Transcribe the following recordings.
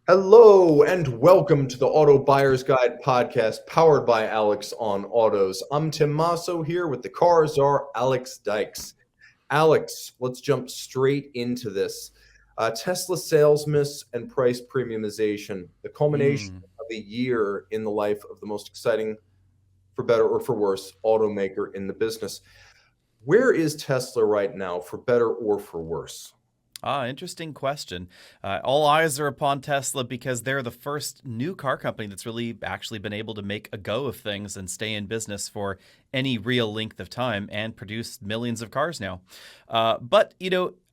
Hello and welcome to the Auto Buyer's Guide podcast powered by Alex on Autos. I'm Tim Masso here with the car czar Alex Dykes. Alex, let's jump straight into this. Tesla sales miss and price premiumization, the culmination Mm. of a year in the life of the most exciting, for better or for worse, automaker in the business. Where is Tesla right now, for better or for worse? Interesting question. All eyes are upon Tesla because they're the first new car company that's really actually been able to make a go of things and stay in business for any real length of time and produce millions of cars now. But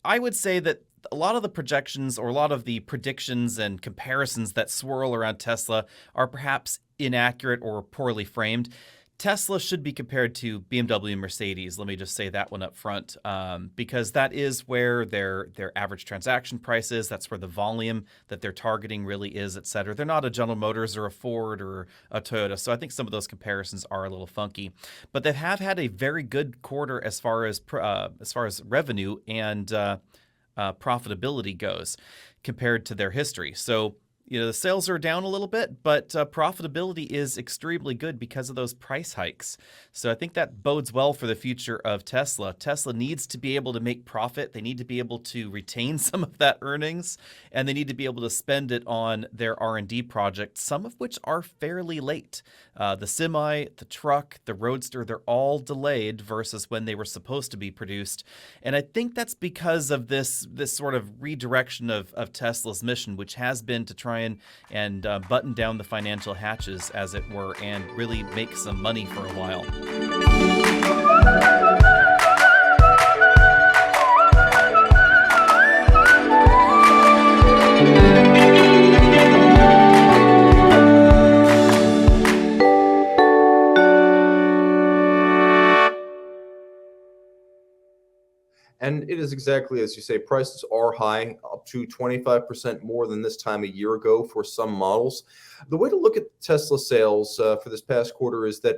I would say that a lot of the projections or a lot of the predictions and comparisons that swirl around Tesla are perhaps inaccurate or poorly framed. Tesla should be compared to BMW and Mercedes. Let me just say that one up front, because that is where their average transaction price is. That's where the volume that they're targeting really is, et cetera. They're not a General Motors or a Ford or a Toyota, so I think some of those comparisons are a little funky. But they have had a very good quarter as far as revenue and profitability goes compared to their history. So the sales are down a little bit, but profitability is extremely good because of those price hikes. So I think that bodes well for the future of Tesla. Tesla needs to be able to make profit. They need to be able to retain some of that earnings, and they need to be able to spend it on their R&D projects, some of which are fairly late. The Semi, the truck, the Roadster, they're all delayed versus when they were supposed to be produced. And I think that's because of this sort of redirection of Tesla's mission, which has been to try and button down the financial hatches, as it were, and really make some money for a while. And it is exactly as you say, prices are high, up to 25% more than this time a year ago for some models. The way to look at Tesla sales for this past quarter is that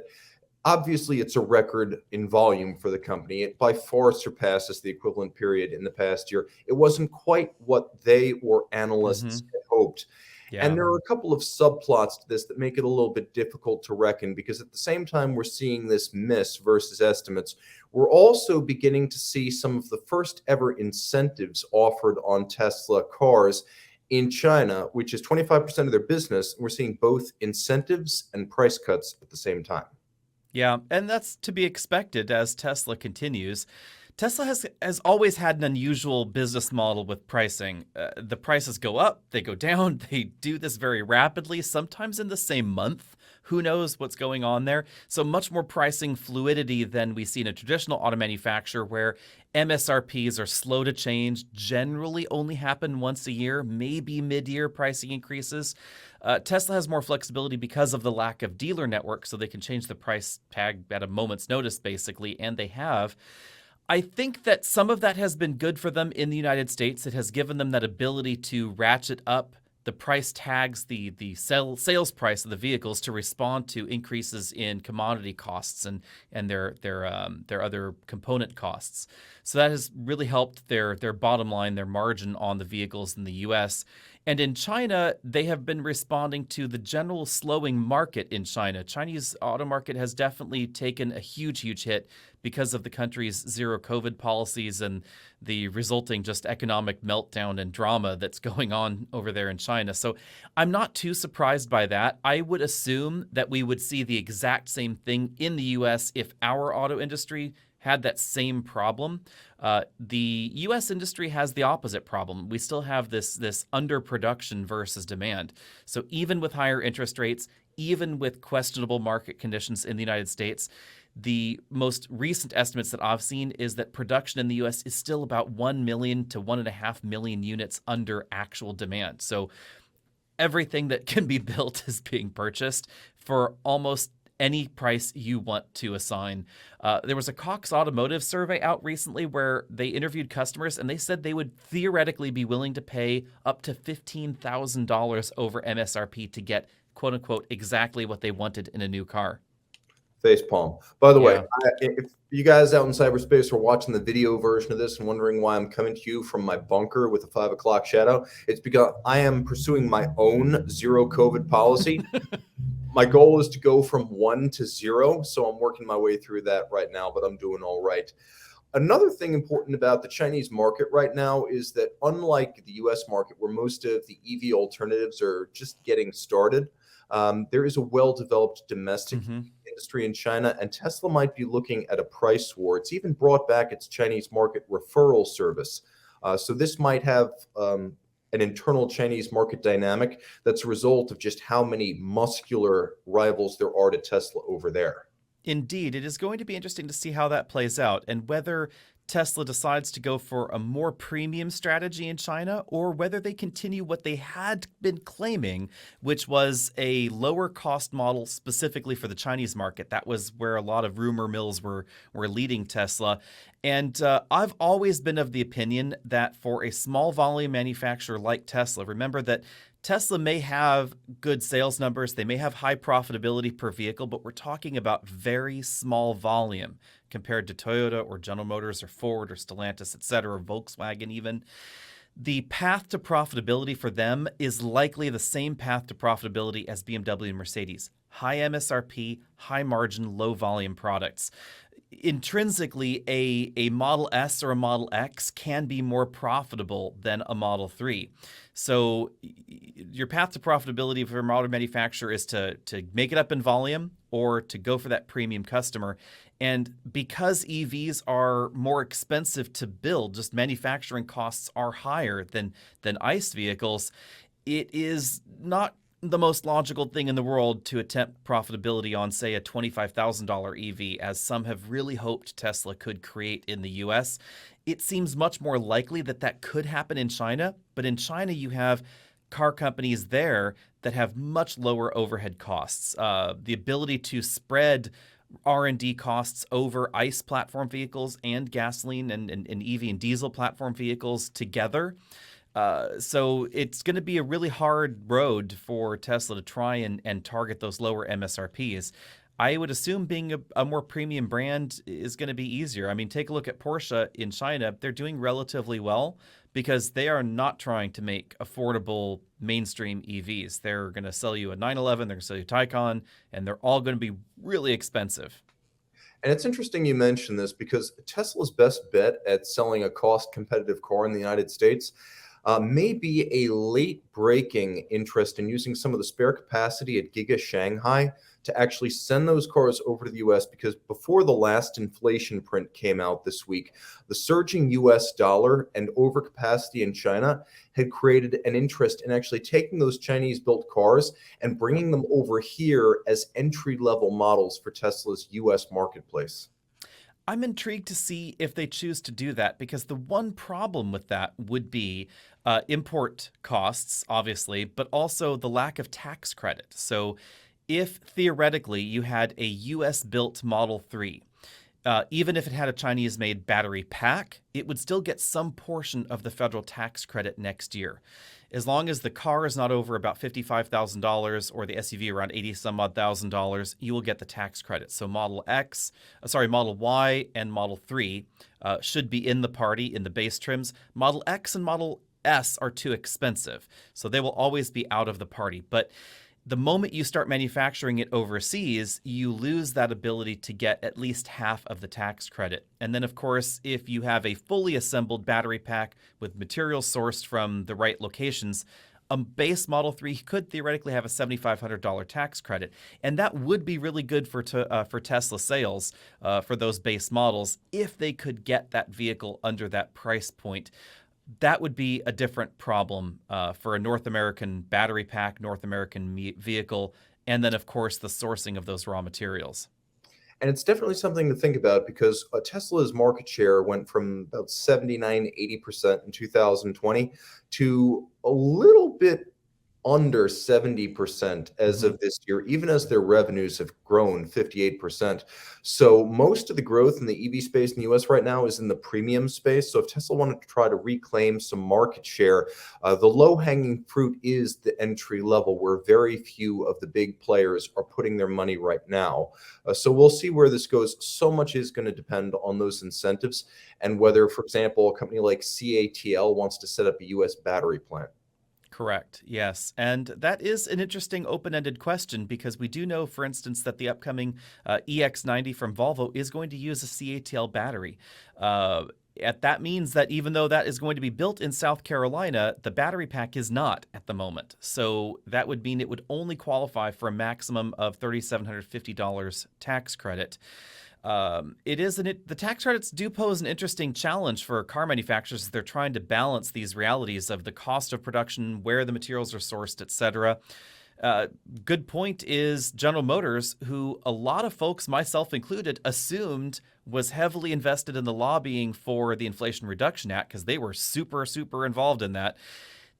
obviously it's a record in volume for the company. It by far surpasses the equivalent period in the past year. It wasn't quite what they or Mm-hmm. analysts had hoped. And Yeah. there are a couple of subplots to this that make it a little bit difficult to reckon because at the same time we're seeing this miss versus estimates, we're also beginning to see some of the first ever incentives offered on Tesla cars in China, which is 25% of their business. We're seeing both incentives and price cuts at the same time. Yeah, and that's to be expected as Tesla continues. Tesla has always had an unusual business model with pricing. The prices go up, they go down. They do this very rapidly, sometimes in the same month. Who knows what's going on there? So much more pricing fluidity than we see in a traditional auto manufacturer where MSRPs are slow to change, generally only happen once a year, maybe mid-year pricing increases. Tesla has more flexibility because of the lack of dealer network, so they can change the price tag at a moment's notice, basically, and they have. I think that some of that has been good for them in the United States. It has given them that ability to ratchet up the price tags, the sales price of the vehicles to respond to increases in commodity costs and their other component costs. So that has really helped their bottom line, their margin on the vehicles in the U.S. And in China, they have been responding to the general slowing market in China. Chinese auto market has definitely taken a huge hit because of the country's zero COVID policies and the resulting just economic meltdown and drama that's going on over there in China. So I'm not too surprised by that. I would assume that we would see the exact same thing in the US if our auto industry had that same problem. The U.S. industry has the opposite problem. We still have this underproduction versus demand. So even with higher interest rates, even with questionable market conditions in the United States, the most recent estimates that I've seen is that production in the U.S. is still about 1 million to 1.5 million units under actual demand. So everything that can be built is being purchased for almost any price you want to assign. There was a Cox Automotive survey out recently where they interviewed customers and they said they would theoretically be willing to pay up to $15,000 over MSRP to get, quote unquote, exactly what they wanted in a new car. Facepalm. By the way, Yeah. if you guys out in cyberspace are watching the video version of this and wondering why I'm coming to you from my bunker with a 5 o'clock shadow, it's because I am pursuing my own zero COVID policy. My goal is to go from 1 to 0, so I'm working my way through that right now, but I'm doing all right. Another thing important about the Chinese market right now is that unlike the US market, where most of the EV alternatives are just getting started, there is a well-developed domestic Hmm. industry in China, and Tesla might be looking at a price war. It's even brought back its Chinese market referral service. So this might have an internal Chinese market dynamic that's a result of just how many muscular rivals there are to Tesla over there. Indeed, it is going to be interesting to see how that plays out and whether Tesla decides to go for a more premium strategy in China or whether they continue what they had been claiming, which was a lower cost model specifically for the Chinese market. That was where a lot of rumor mills were leading Tesla. And I've always been of the opinion that for a small volume manufacturer like Tesla, remember that Tesla may have good sales numbers, they may have high profitability per vehicle, but we're talking about very small volume compared to Toyota or General Motors or Ford or Stellantis, etc., Volkswagen even. The path to profitability for them is likely the same path to profitability as BMW and Mercedes. High MSRP, high margin, low volume products. Intrinsically, a Model S or a Model X can be more profitable than a Model 3. So your path to profitability for a model manufacturer is to make it up in volume or to go for that premium customer. And because EVs are more expensive to build, just manufacturing costs are higher than ICE vehicles, it is not the most logical thing in the world to attempt profitability on, say, a $25,000 EV, as some have really hoped Tesla could create in the US. It seems much more likely that that could happen in China, but in China you have car companies there that have much lower overhead costs. The ability to spread R&D costs over ICE platform vehicles and gasoline and EV and diesel platform vehicles together. So it's going to be a really hard road for Tesla to try and target those lower MSRPs. I would assume being a more premium brand is going to be easier. I mean, take a look at Porsche in China. They're doing relatively well because they are not trying to make affordable mainstream EVs. They're going to sell you a 911, they're going to sell you a Taycan, and they're all going to be really expensive. And it's interesting you mention this because Tesla's best bet at selling a cost competitive car in the United States may be a late breaking interest in using some of the spare capacity at Giga Shanghai to actually send those cars over to the US, because before the last inflation print came out this week, the surging US dollar and overcapacity in China had created an interest in actually taking those Chinese built cars and bringing them over here as entry level models for Tesla's US marketplace. I'm intrigued to see if they choose to do that, because the one problem with that would be import costs, obviously, but also the lack of tax credit. So if theoretically you had a US built Model 3, even if it had a Chinese made battery pack, it would still get some portion of the federal tax credit next year. As long as the car is not over about $55,000 or the SUV around 80 some odd $1,000, you will get the tax credit. So Model Y and Model 3 should be in the party in the base trims. Model X and Model S are too expensive, so they will always be out of the party. But the moment you start manufacturing it overseas, you lose that ability to get at least half of the tax credit. And then, of course, if you have a fully assembled battery pack with materials sourced from the right locations, a base Model 3 could theoretically have a $7,500 tax credit. And that would be really good for Tesla sales for those base models if they could get that vehicle under that price point. That would be a different problem for a North American battery pack, North American vehicle, and then, of course, the sourcing of those raw materials. And it's definitely something to think about because Tesla's market share went from about 79, 80% in 2020 to a little bit under 70% as Mhm. of this year, even as their revenues have grown 58%. So most of the growth in the EV space in the US right now is in the premium space. So if Tesla wanted to try to reclaim some market share, the low-hanging fruit is the entry level, where very few of the big players are putting their money right now. So we'll see where this goes. So much is going to depend on those incentives and whether, for example, a company like CATL wants to set up a US battery plant. Correct. Yes. And that is an interesting open ended question because we do know, for instance, that the upcoming EX90 from Volvo is going to use a CATL battery. That means that even though that is going to be built in South Carolina, the battery pack is not at the moment. So that would mean it would only qualify for a maximum of $3,750 tax credit. The tax credits do pose an interesting challenge for car manufacturers as they're trying to balance these realities of the cost of production, where the materials are sourced, etc. Good point is General Motors, who a lot of folks, myself included, assumed was heavily invested in the lobbying for the Inflation Reduction Act because they were super, super involved in that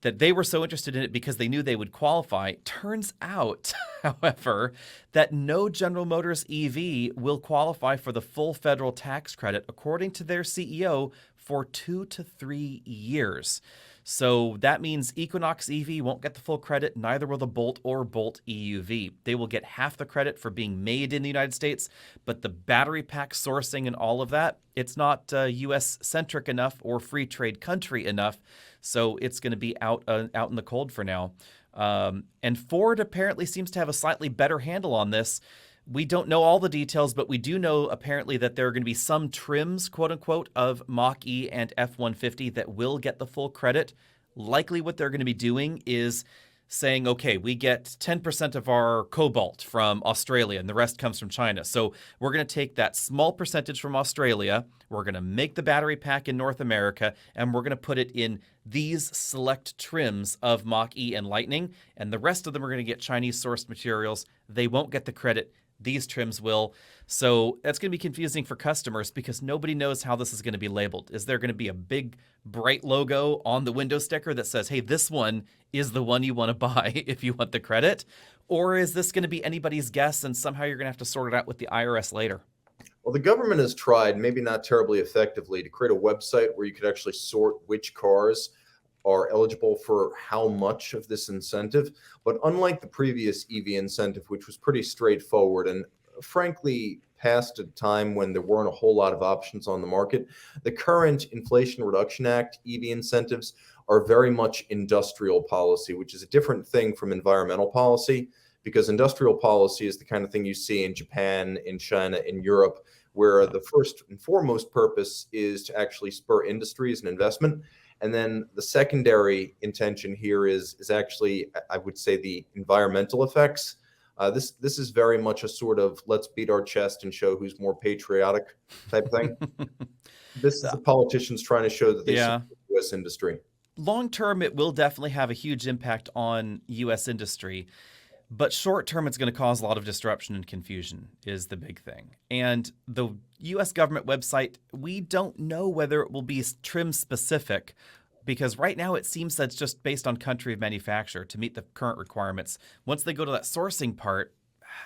they were so interested in it because they knew they would qualify. Turns out, however, that no General Motors EV will qualify for the full federal tax credit, according to their CEO, for 2 to 3 years. So that means Equinox EV won't get the full credit, neither will the Bolt or Bolt EUV. They will get half the credit for being made in the United States, but the battery pack sourcing and all of that, it's not US-centric enough or free trade country enough, so it's going to be out in the cold for now. And Ford apparently seems to have a slightly better handle on this. We don't know all the details, but we do know apparently that there are going to be some trims, quote unquote, of Mach-E and F-150 that will get the full credit. Likely what they're going to be doing is saying, okay, we get 10% of our cobalt from Australia and the rest comes from China. So we're going to take that small percentage from Australia, we're going to make the battery pack in North America, and we're going to put it in these select trims of Mach-E and Lightning, and the rest of them are going to get Chinese-sourced materials. They won't get the credit. These trims will. So that's going to be confusing for customers because nobody knows how this is going to be labeled. Is there going to be a big, bright logo on the window sticker that says, hey, this one is the one you want to buy if you want the credit? Or is this going to be anybody's guess and somehow you're going to have to sort it out with the IRS later? Well, the government has tried, maybe not terribly effectively, to create a website where you could actually sort which cars are eligible for how much of this incentive. But unlike the previous EV incentive, which was pretty straightforward and frankly passed at a time when there weren't a whole lot of options on the market, the current Inflation Reduction Act EV incentives are very much industrial policy, which is a different thing from environmental policy, because industrial policy is the kind of thing you see in Japan, in China, in Europe, where the first and foremost purpose is to actually spur industries and investment. And then the secondary intention here is actually, I would say, the environmental effects. This is very much a sort of let's beat our chest and show who's more patriotic type thing. This is the politicians trying to show that they Yeah. support the U.S. industry. Long term, it will definitely have a huge impact on U.S. industry. But short term, it's going to cause a lot of disruption and confusion is the big thing. And the U.S. government website, we don't know whether it will be trim specific because right now it seems that's just based on country of manufacture to meet the current requirements. Once they go to that sourcing part,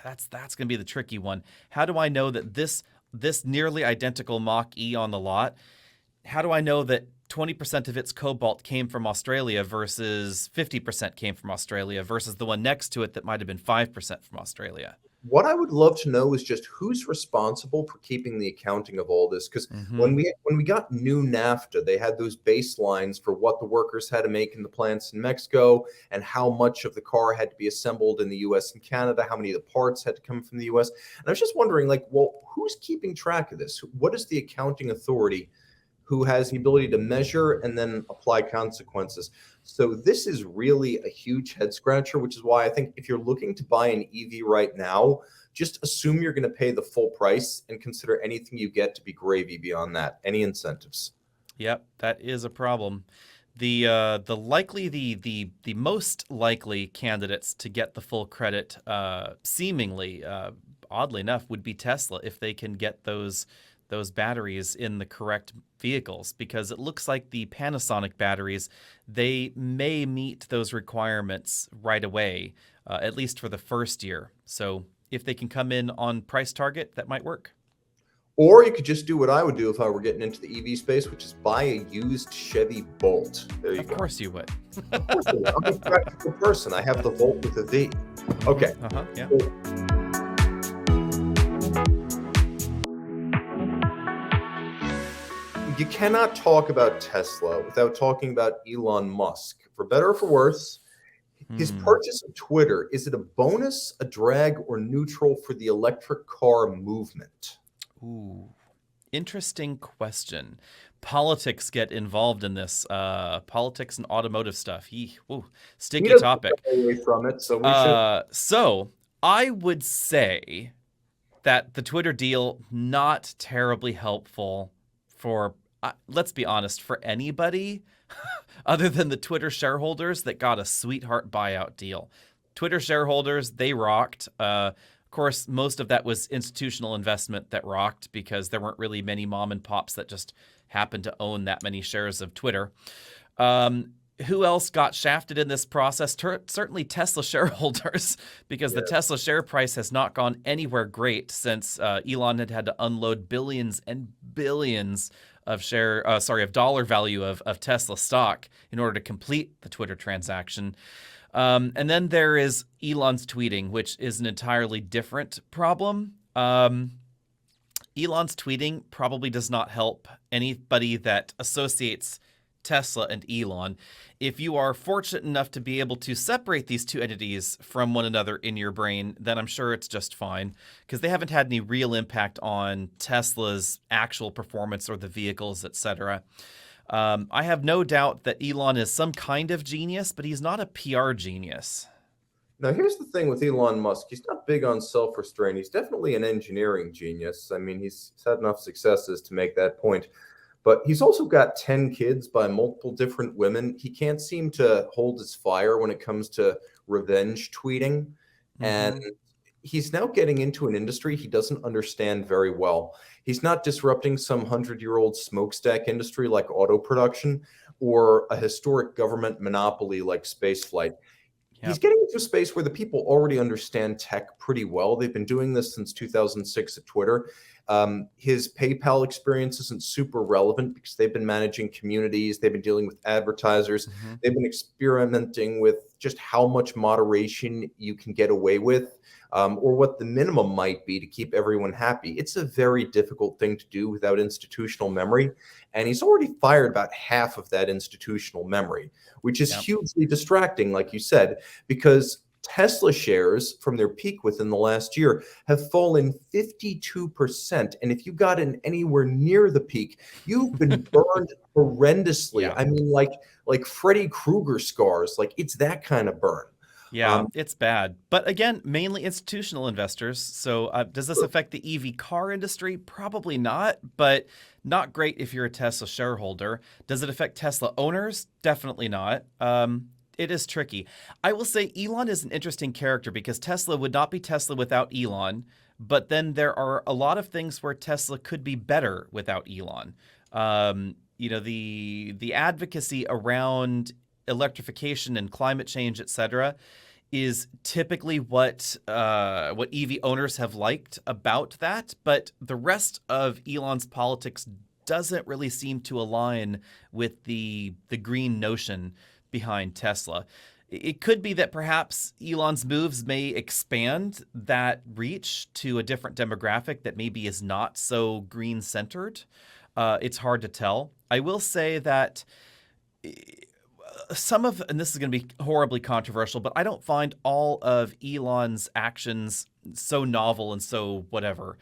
that's going to be the tricky one. How do I know that this nearly identical Mach-E on the lot, how do I know that 20% of its cobalt came from Australia versus 50% came from Australia versus the one next to it that might have been 5% from Australia? What I would love to know is just who's responsible for keeping the accounting of all this. Because when we got new NAFTA, they had those baselines for what the workers had to make in the plants in Mexico and how much of the car had to be assembled in the US and Canada, how many of the parts had to come from the US. And I was just wondering, like, well, who's keeping track of this? What is the accounting authority who has the ability to measure and then apply consequences? So this is really a huge head scratcher, which is why I think if you're looking to buy an EV right now, just assume you're going to pay the full price and consider anything you get to be gravy beyond that, any incentives. Yep, that is a problem. The most likely candidates to get the full credit, seemingly, oddly enough, would be Tesla if they can get those those batteries in the correct vehicles, because it looks like the Panasonic batteries, they may meet those requirements right away, at least for the first year. So if they can come in on price target, that might work. Or you could just do what I would do if I were getting into the EV space, which is buy a used Chevy Bolt. There you Of go. course you would. Of course I would. I'm a practical person. I have the Volt with a V. Okay. Yeah. You cannot talk about Tesla without talking about Elon Musk. For better or for worse, his purchase of Twitter, is it a bonus, a drag, or neutral for the electric car movement? Ooh, interesting question. Politics get involved in this. Politics and automotive stuff. Sticky doesn't topic. get away from it, so we should. So I would say that the Twitter deal, not terribly helpful for, let's be honest, for anybody other than the Twitter shareholders that got a sweetheart buyout deal. Twitter shareholders, they rocked. Of course, most of that was institutional investment that rocked, because there weren't really many mom and pops that just happened to own that many shares of Twitter. Who else got shafted in this process? Certainly Tesla shareholders, because the Tesla share price has not gone anywhere great since Elon had to unload billions and billions of dollar value of Tesla stock in order to complete the Twitter transaction. And then there is Elon's tweeting, which is an entirely different problem. Elon's tweeting probably does not help anybody that associates Tesla and Elon. If you are fortunate enough to be able to separate these two entities from one another in your brain, then I'm sure it's just fine, because they haven't had any real impact on Tesla's actual performance or the vehicles, etc. I have no doubt that Elon is some kind of genius, but he's not a PR genius. Now, here's the thing with Elon Musk. He's not big on self-restraint. He's definitely an engineering genius. I mean, he's had enough successes to make that point. But he's also got 10 kids by multiple different women. He can't seem to hold his fire when it comes to revenge tweeting. And he's now getting into an industry he doesn't understand very well. He's not disrupting some 100-year-old smokestack industry like auto production or a historic government monopoly like spaceflight. He's getting into a space where the people already understand tech pretty well. They've been doing this since 2006 at Twitter. His PayPal experience isn't super relevant because they've been managing communities. They've been dealing with advertisers. They've been experimenting with just how much moderation you can get away with, or what the minimum might be to keep everyone happy. It's a very difficult thing to do without institutional memory. And he's already fired about half of that institutional memory, which is hugely distracting, like you said, because Tesla shares from their peak within the last year have fallen 52%. And if you got in anywhere near the peak, you've been burned horrendously. I mean, like Freddy Krueger scars, like it's that kind of burn. It's bad. But again, mainly institutional investors. So does this affect the EV car industry? Probably not, but not great if you're a Tesla shareholder. Does it affect Tesla owners? Definitely not. It is tricky. I will say Elon is an interesting character because Tesla would not be Tesla without Elon, but then there are a lot of things where Tesla could be better without Elon. The advocacy around electrification and climate change, etc., is typically what EV owners have liked about that, but the rest of Elon's politics doesn't really seem to align with the green notion behind Tesla. It could be that perhaps Elon's moves may expand that reach to a different demographic that maybe is not so green-centered. It's hard to tell. I will say that and this is going to be horribly controversial, but I don't find all of Elon's actions so novel and so whatever.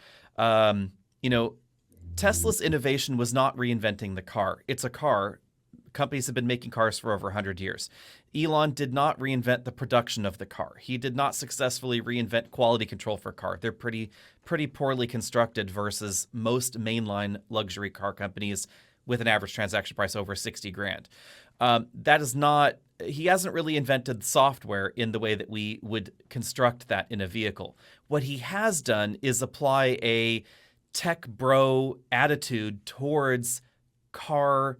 Tesla's innovation was not reinventing the car. It's a car. Companies have been making cars for over 100 years. Elon did not reinvent the production of the car. He did not successfully reinvent quality control for a car. They're pretty poorly constructed versus most mainline luxury car companies with an average transaction price over 60 grand. He hasn't really invented software in the way that we would construct that in a vehicle. What he has done is apply a tech bro attitude towards car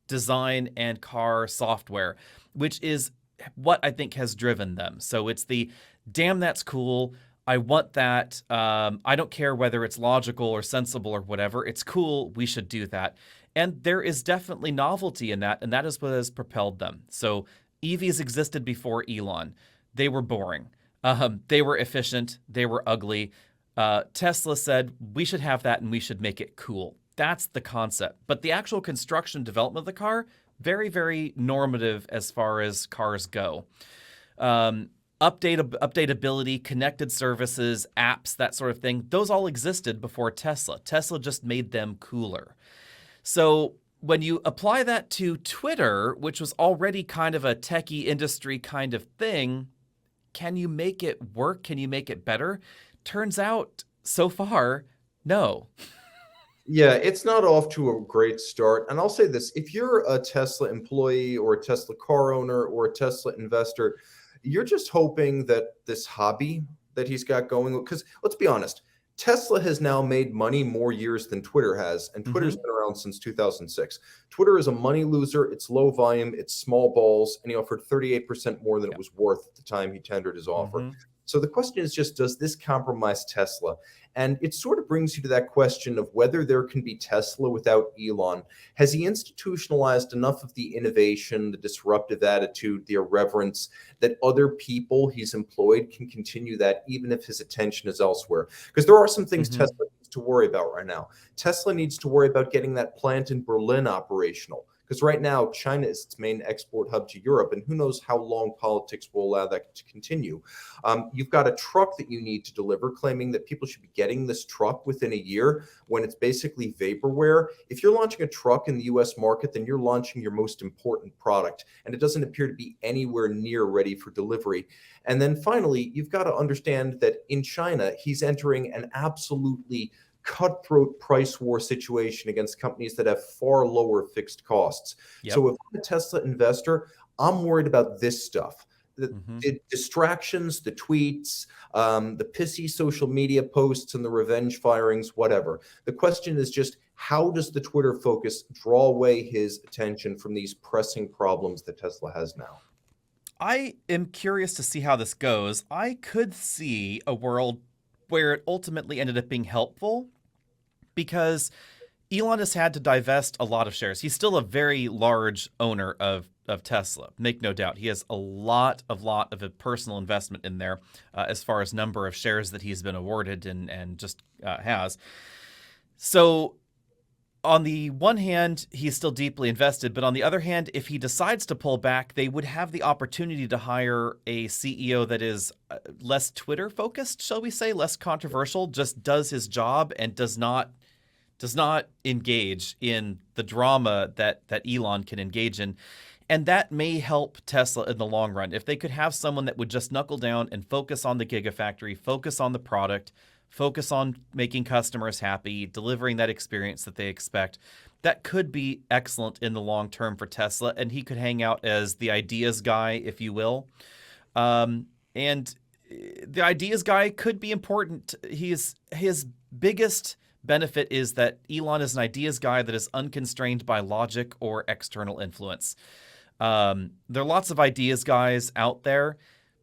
design and car software, which is what I think has driven them. So it's the, damn, that's cool. I want that. I don't care whether it's logical or sensible or whatever. It's cool. We should do that. And there is definitely novelty in that, and that is what has propelled them. So EVs existed before Elon. They were boring. They were efficient. They were ugly. Tesla said, we should have that and we should make it cool. That's the concept. But the actual construction development of the car, very, very normative as far as cars go. Updatability, connected services, apps, that sort of thing, those all existed before Tesla. Tesla just made them cooler. So when you apply that to Twitter, which was already kind of a techie industry kind of thing, can you make it work? Can you make it better? Turns out, so far, no. Yeah, it's not off to a great start. And I'll say this, if you're a Tesla employee or a Tesla car owner or a Tesla investor, you're just hoping that this hobby that he's got going, because let's be honest, Tesla has now made money more years than Twitter has, and Twitter's been around since 2006. Twitter is a money loser. It's low volume. It's small balls, and he offered 38% more than it was worth at the time he tendered his offer. So the question is just, does this compromise Tesla? And it sort of brings you to that question of whether there can be Tesla without Elon. Has he institutionalized enough of the innovation, the disruptive attitude, the irreverence, that other people he's employed can continue that even if his attention is elsewhere? Because there are some things Tesla needs to worry about right now. Tesla needs to worry about getting that plant in Berlin operational. Because right now, China is its main export hub to Europe, and who knows how long politics will allow that to continue. You've got a truck that you need to deliver, claiming that people should be getting this truck within a year when it's basically vaporware. If you're launching a truck in the US market, then you're launching your most important product, and it doesn't appear to be anywhere near ready for delivery. And then finally, you've got to understand that in China, he's entering an absolutely cutthroat price war situation against companies that have far lower fixed costs. So if I'm a Tesla investor, I'm worried about this stuff. The distractions, the tweets, the pissy social media posts and the revenge firings, whatever. The question is just, how does the Twitter focus draw away his attention from these pressing problems that Tesla has now? I am curious to see how this goes. I could see a world where it ultimately ended up being helpful because Elon has had to divest a lot of shares. He's still a very large owner of Tesla, make no doubt. He has a lot of a personal investment in there as far as number of shares that he's been awarded and just has. So on the one hand, he's still deeply invested, but on the other hand, if he decides to pull back, they would have the opportunity to hire a CEO that is less Twitter focused, shall we say, less controversial, just does his job and does not engage in the drama that Elon can engage in. And that may help Tesla in the long run. If they could have someone that would just knuckle down and focus on the Gigafactory, focus on the product, focus on making customers happy, delivering that experience that they expect, that could be excellent in the long term for Tesla. And he could hang out as the ideas guy, if you will. And the ideas guy could be important. His biggest benefit is that Elon is an ideas guy that is unconstrained by logic or external influence. There are lots of ideas guys out there.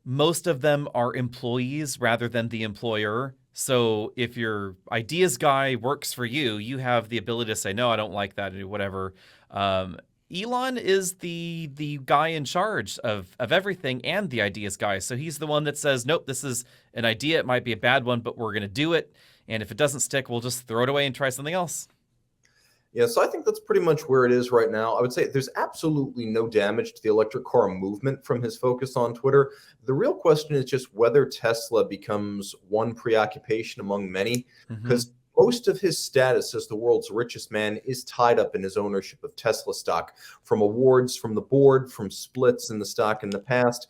Most of them are employees rather than the employer. So if your ideas guy works for you, you have the ability to say, no, I don't like that, or whatever. Elon is the guy in charge of everything and the ideas guy. So he's the one that says, nope, this is an idea. It might be a bad one, but we're going to do it. And if it doesn't stick, we'll just throw it away and try something else. Yeah, so I think that's pretty much where it is right now. I would say there's absolutely no damage to the electric car movement from his focus on Twitter. The real question is just whether Tesla becomes one preoccupation among many, because most of his status as the world's richest man is tied up in his ownership of Tesla stock, from awards from the board, from splits in the stock in the past.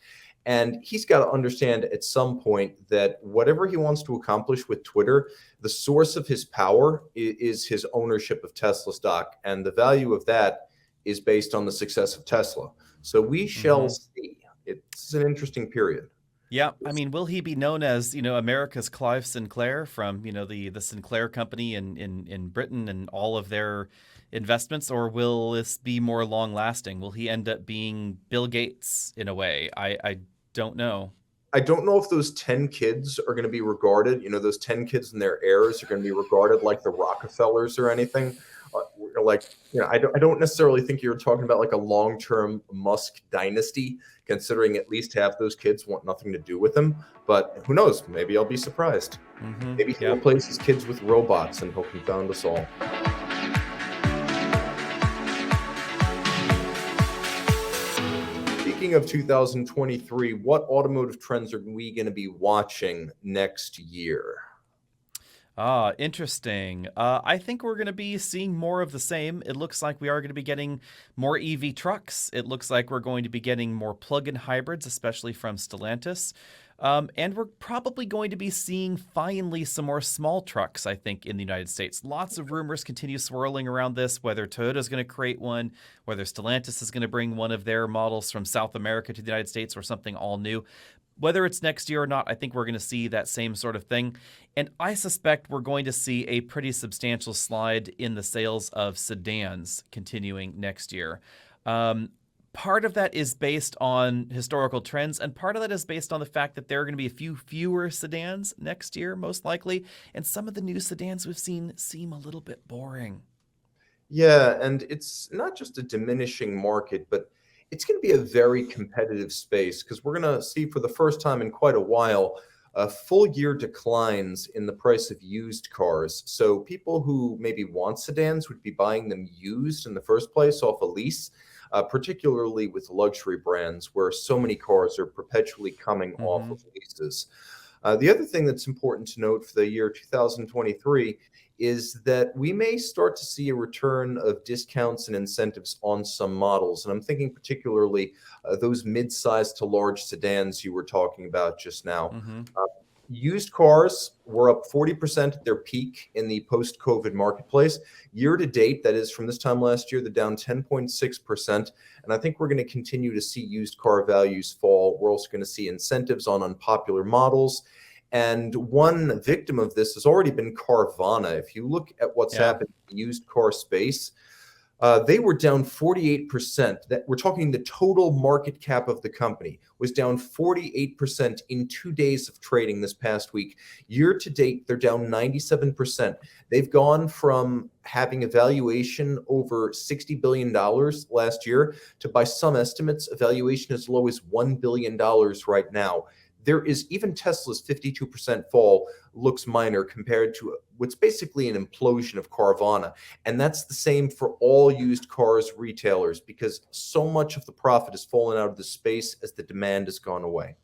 And he's got to understand at some point that whatever he wants to accomplish with Twitter, the source of his power is his ownership of Tesla stock. And the value of that is based on the success of Tesla. So we shall see. It's an interesting period. Yeah, I mean, will he be known as, America's Clive Sinclair from, the Sinclair company in Britain and all of their investments, or will this be more long lasting? Will he end up being Bill Gates in a way? I don't know. I don't know if those 10 kids are going to be regarded, those 10 kids and their heirs are going to be regarded like the Rockefellers or anything. I don't necessarily think you're talking about like a long-term Musk dynasty, considering at least half those kids want nothing to do with him. But who knows? Maybe I'll be surprised. Maybe he'll Yep. replace his kids with robots and he'll confound us all. Speaking of 2023, what automotive trends are we going to be watching next year? Ah, interesting. I think we're going to be seeing more of the same. It looks like we are going to be getting more EV trucks. It looks like we're going to be getting more plug-in hybrids, especially from Stellantis. And we're probably going to be seeing finally some more small trucks, I think, in the United States. Lots of rumors continue swirling around this, whether Toyota's going to create one, whether Stellantis is going to bring one of their models from South America to the United States or something all new. Whether it's next year or not, I think we're going to see that same sort of thing. And I suspect we're going to see a pretty substantial slide in the sales of sedans continuing next year. Part of that is based on historical trends, and part of that is based on the fact that there are going to be a few fewer sedans next year, most likely. And some of the new sedans we've seen seem a little bit boring. Yeah, and it's not just a diminishing market, but it's going to be a very competitive space because we're going to see for the first time in quite a while full year declines in the price of used cars. So people who maybe want sedans would be buying them used in the first place off a lease, particularly with luxury brands where so many cars are perpetually coming off of leases. The other thing that's important to note for the year 2023 is that we may start to see a return of discounts and incentives on some models. And I'm thinking particularly those mid-sized to large sedans you were talking about just now. Mm-hmm. Used cars were up 40% at their peak in the post-COVID marketplace. Year to date, that is from this time last year, they're down 10.6%. And I think we're going to continue to see used car values fall. We're also going to see incentives on unpopular models. And one victim of this has already been Carvana. If you look at what's happened in the used car space, they were down 48%. That we're talking the total market cap of the company was down 48% in 2 days of trading this past week. Year to date, they're down 97%. They've gone from having a valuation over $60 billion last year to, by some estimates, a valuation as low as $1 billion right now. There is even Tesla's 52% fall looks minor compared to what's basically an implosion of Carvana. And that's the same for all used cars retailers because so much of the profit has fallen out of the space as the demand has gone away.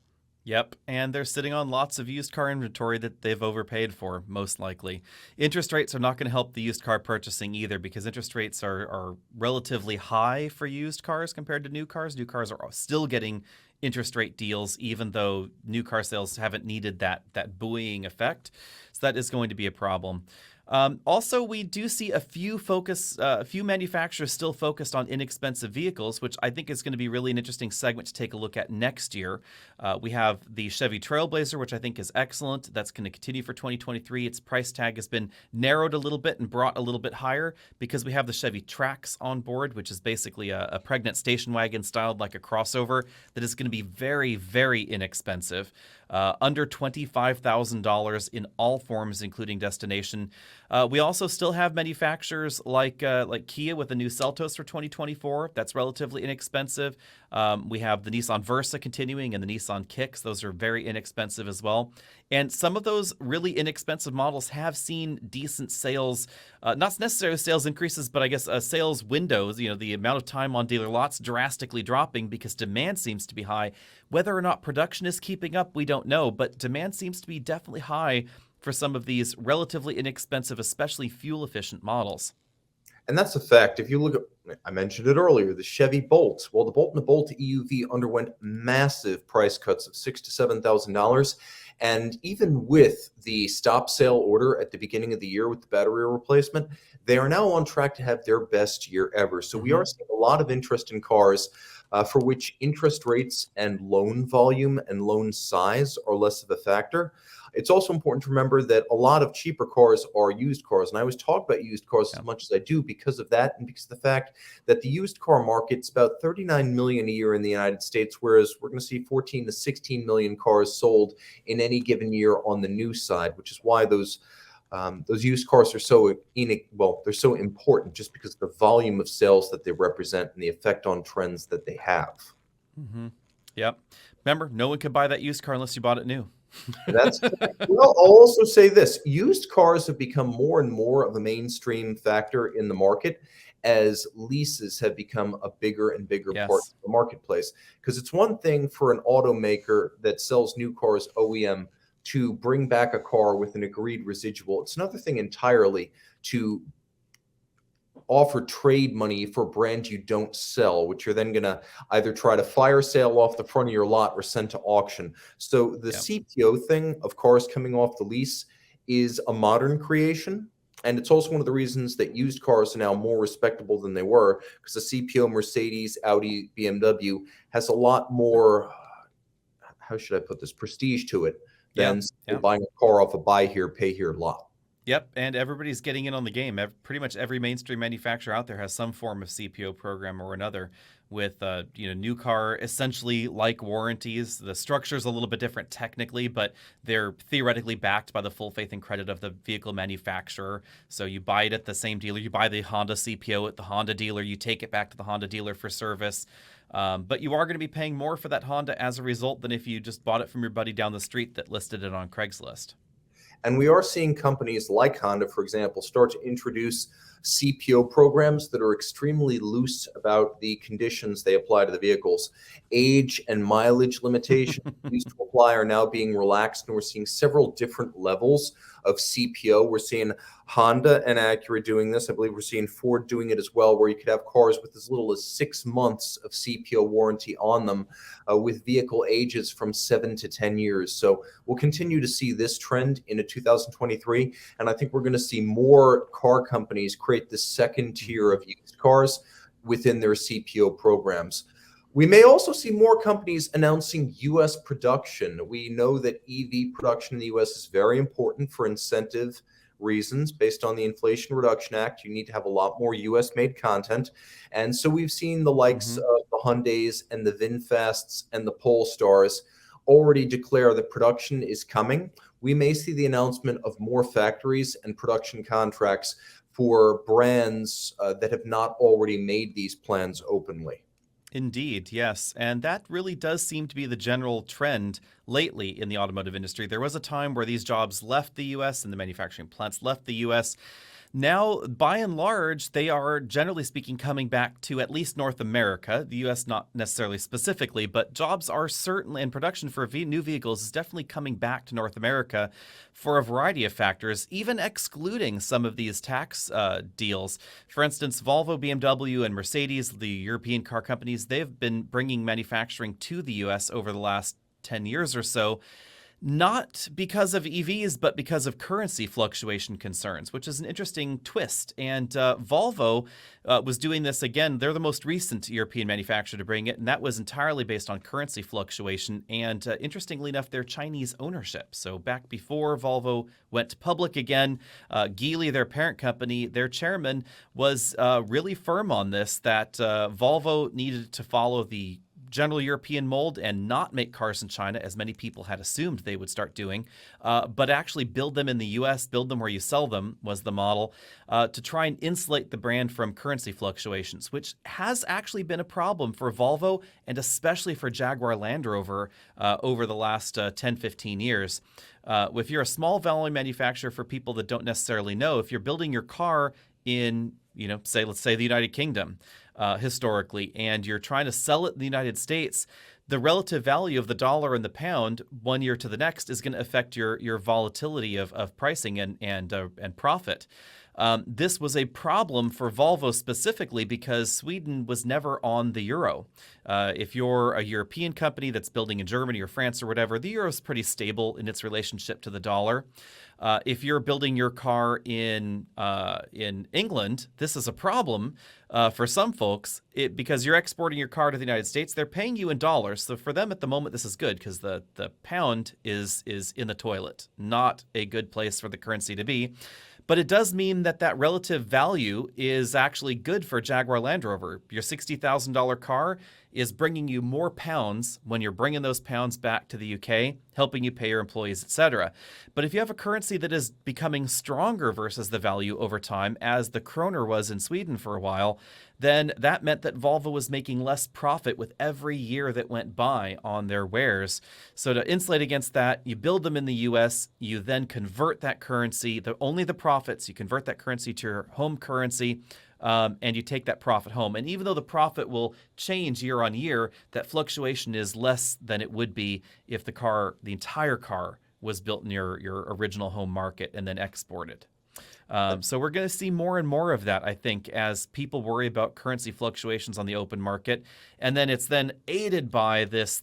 Yep, and they're sitting on lots of used car inventory that they've overpaid for, most likely. Interest rates are not going to help the used car purchasing either because interest rates are relatively high for used cars compared to new cars. New cars are still getting interest rate deals, even though new car sales haven't needed that buoying effect. So that is going to be a problem. Also, we do see a few manufacturers still focused on inexpensive vehicles, which I think is going to be really an interesting segment to take a look at next year. We have the Chevy Trailblazer, which I think is excellent. That's going to continue for 2023. Its price tag has been narrowed a little bit and brought a little bit higher because we have the Chevy Trax on board, which is basically a pregnant station wagon styled like a crossover that is going to be very, very inexpensive. Under $25,000 in all forms, including destination. We also still have manufacturers like Kia with the new Seltos for 2024. That's relatively inexpensive. We have the Nissan Versa continuing and the Nissan Kicks. Those are very inexpensive as well. And some of those really inexpensive models have seen decent sales, not necessarily sales increases, but I guess sales windows, the amount of time on dealer lots drastically dropping because demand seems to be high. Whether or not production is keeping up, we don't know, but demand seems to be definitely high for some of these relatively inexpensive, especially fuel-efficient models. And that's a fact. If you look at, I mentioned it earlier, the Chevy Bolt. Well, the Bolt and the Bolt EUV underwent massive price cuts of $6,000 to $7,000. And even with the stop sale order at the beginning of the year with the battery replacement, they are now on track to have their best year ever. So we are seeing a lot of interest in cars. for which interest rates and loan volume and loan size are less of a factor. It's also important to remember that a lot of cheaper cars are used cars. And I always talk about used cars as much as I do because of that, and because of the fact that the used car market's about 39 million a year in the United States, whereas we're going to see 14 to 16 million cars sold in any given year on the new side, which is why those used cars are they're so important, just because of the volume of sales that they represent and the effect on trends that they have. Mm-hmm. Yep. Remember, no one could buy that used car unless you bought it new. That's well, I'll also say this. Used cars have become more and more of a mainstream factor in the market as leases have become a bigger and bigger part of the marketplace. Because it's one thing for an automaker that sells new cars OEM to bring back a car with an agreed residual. It's another thing entirely to offer trade money for brands you don't sell, which you're then going to either try to fire sale off the front of your lot or send to auction. So the CPO thing of cars coming off the lease is a modern creation. And it's also one of the reasons that used cars are now more respectable than they were, because the CPO Mercedes, Audi, BMW has a lot more, how should I put this, prestige to it than buying a car off a buy here, pay here lot. Yep, and everybody's getting in on the game. Pretty much every mainstream manufacturer out there has some form of CPO program or another, with new car essentially like warranties. The structure's a little bit different technically, but they're theoretically backed by the full faith and credit of the vehicle manufacturer. So you buy it at the same dealer. You buy the Honda CPO at the Honda dealer. You take it back to the Honda dealer for service. But you are going to be paying more for that Honda as a result than if you just bought it from your buddy down the street that listed it on Craigslist. And we are seeing companies like Honda, for example, start to introduce CPO programs that are extremely loose about the conditions they apply to the vehicles. Age and mileage limitations used to apply are now being relaxed, and we're seeing several different levels of CPO. We're seeing Honda and Acura doing this. I believe we're seeing Ford doing it as well, where you could have cars with as little as 6 months of CPO warranty on them, with vehicle ages from 7 to 10 years. So we'll continue to see this trend into 2023, and I think we're going to see more car companies create the second tier of used cars within their CPO programs. We may also see more companies announcing U.S. production. We know that EV production in the U.S. is very important for incentive reasons. Based on the Inflation Reduction Act, you need to have a lot more U.S.-made content. And so we've seen the likes of the Hyundais and the VinFasts and the Polestars already declare that production is coming. We may see the announcement of more factories and production contracts for brands that have not already made these plans openly. Indeed, yes. And that really does seem to be the general trend lately in the automotive industry. There was a time where these jobs left the U.S. and the manufacturing plants left the U.S. Now, by and large, they are, generally speaking, coming back to at least North America, the U.S. not necessarily specifically, but jobs are certainly, in production for new vehicles is definitely coming back to North America for a variety of factors, even excluding some of these tax deals. For instance, Volvo, BMW, and Mercedes, the European car companies, they've been bringing manufacturing to the U.S. over the last 10 years or so, not because of EVs, but because of currency fluctuation concerns, which is an interesting twist. And Volvo was doing this again. They're the most recent European manufacturer to bring it, and that was entirely based on currency fluctuation. And interestingly enough, their Chinese ownership. So back before Volvo went public again, Geely, their parent company, their chairman was really firm on this, that Volvo needed to follow the general European mold and not make cars in China, as many people had assumed they would start doing, but actually build them in the U.S., build them where you sell them was the model, to try and insulate the brand from currency fluctuations, which has actually been a problem for Volvo and especially for Jaguar Land Rover over the last 10, 15 years. If you're a small volume manufacturer, for people that don't necessarily know, if you're building your car in, let's say the United Kingdom, historically, and you're trying to sell it in the United States, the relative value of the dollar and the pound 1 year to the next is going to affect your volatility of pricing and profit. This was a problem for Volvo specifically because Sweden was never on the euro. If you're a European company that's building in Germany or France or whatever, the euro is pretty stable in its relationship to the dollar. If you're building your car in England, this is a problem for some folks because you're exporting your car to the United States. They're paying you in dollars, so for them at the moment this is good because the pound is in the toilet, not a good place for the currency to be. But it does mean that relative value is actually good for Jaguar Land Rover. Your $60,000 car is bringing you more pounds when you're bringing those pounds back to the UK, helping you pay your employees, etc. But if you have a currency that is becoming stronger versus the value over time, as the kroner was in Sweden for a while, then that meant that Volvo was making less profit with every year that went by on their wares. So to insulate against that, you build them in the US, you then convert that currency, only the profits, you convert that currency to your home currency, and you take that profit home. And even though the profit will change year on year, that fluctuation is less than it would be if the entire car was built in your original home market and then exported. So we're going to see more and more of that, I think, as people worry about currency fluctuations on the open market. And then it's then aided by this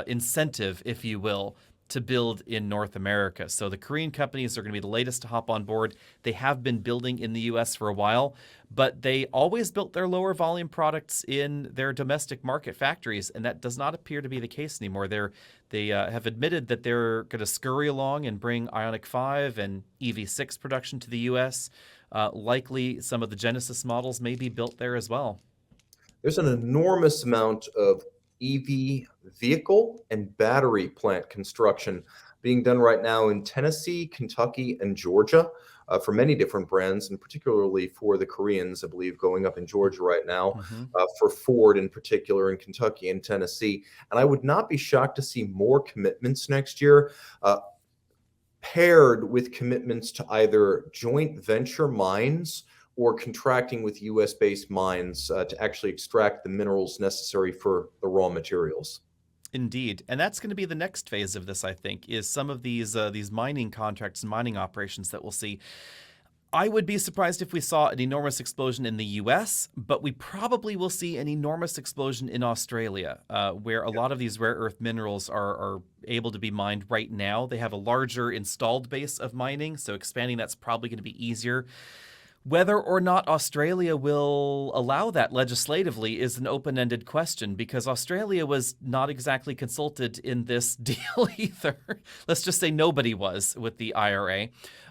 incentive, if you will, to build in North America. So the Korean companies are going to be the latest to hop on board. They have been building in the US for a while, but they always built their lower volume products in their domestic market factories, and that does not appear to be the case anymore. They have admitted that they're going to scurry along and bring Ioniq 5 and EV6 production to the US. Likely some of the Genesis models may be built there as well. There's an enormous amount of EV vehicle and battery plant construction being done right now in Tennessee, Kentucky, and Georgia for many different brands, and particularly for the Koreans, I believe, going up in Georgia right now, for Ford in particular in Kentucky and Tennessee. And I would not be shocked to see more commitments next year, paired with commitments to either joint venture mines or contracting with US-based mines to actually extract the minerals necessary for the raw materials. Indeed. And that's going to be the next phase of this, I think, is some of these mining contracts and mining operations that we'll see. I would be surprised if we saw an enormous explosion in the US, but we probably will see an enormous explosion in Australia, where a lot of these rare earth minerals are able to be mined right now. They have a larger installed base of mining, so expanding that's probably going to be easier. Whether or not Australia will allow that legislatively is an open-ended question, because Australia was not exactly consulted in this deal either. Let's just say nobody was with the IRA.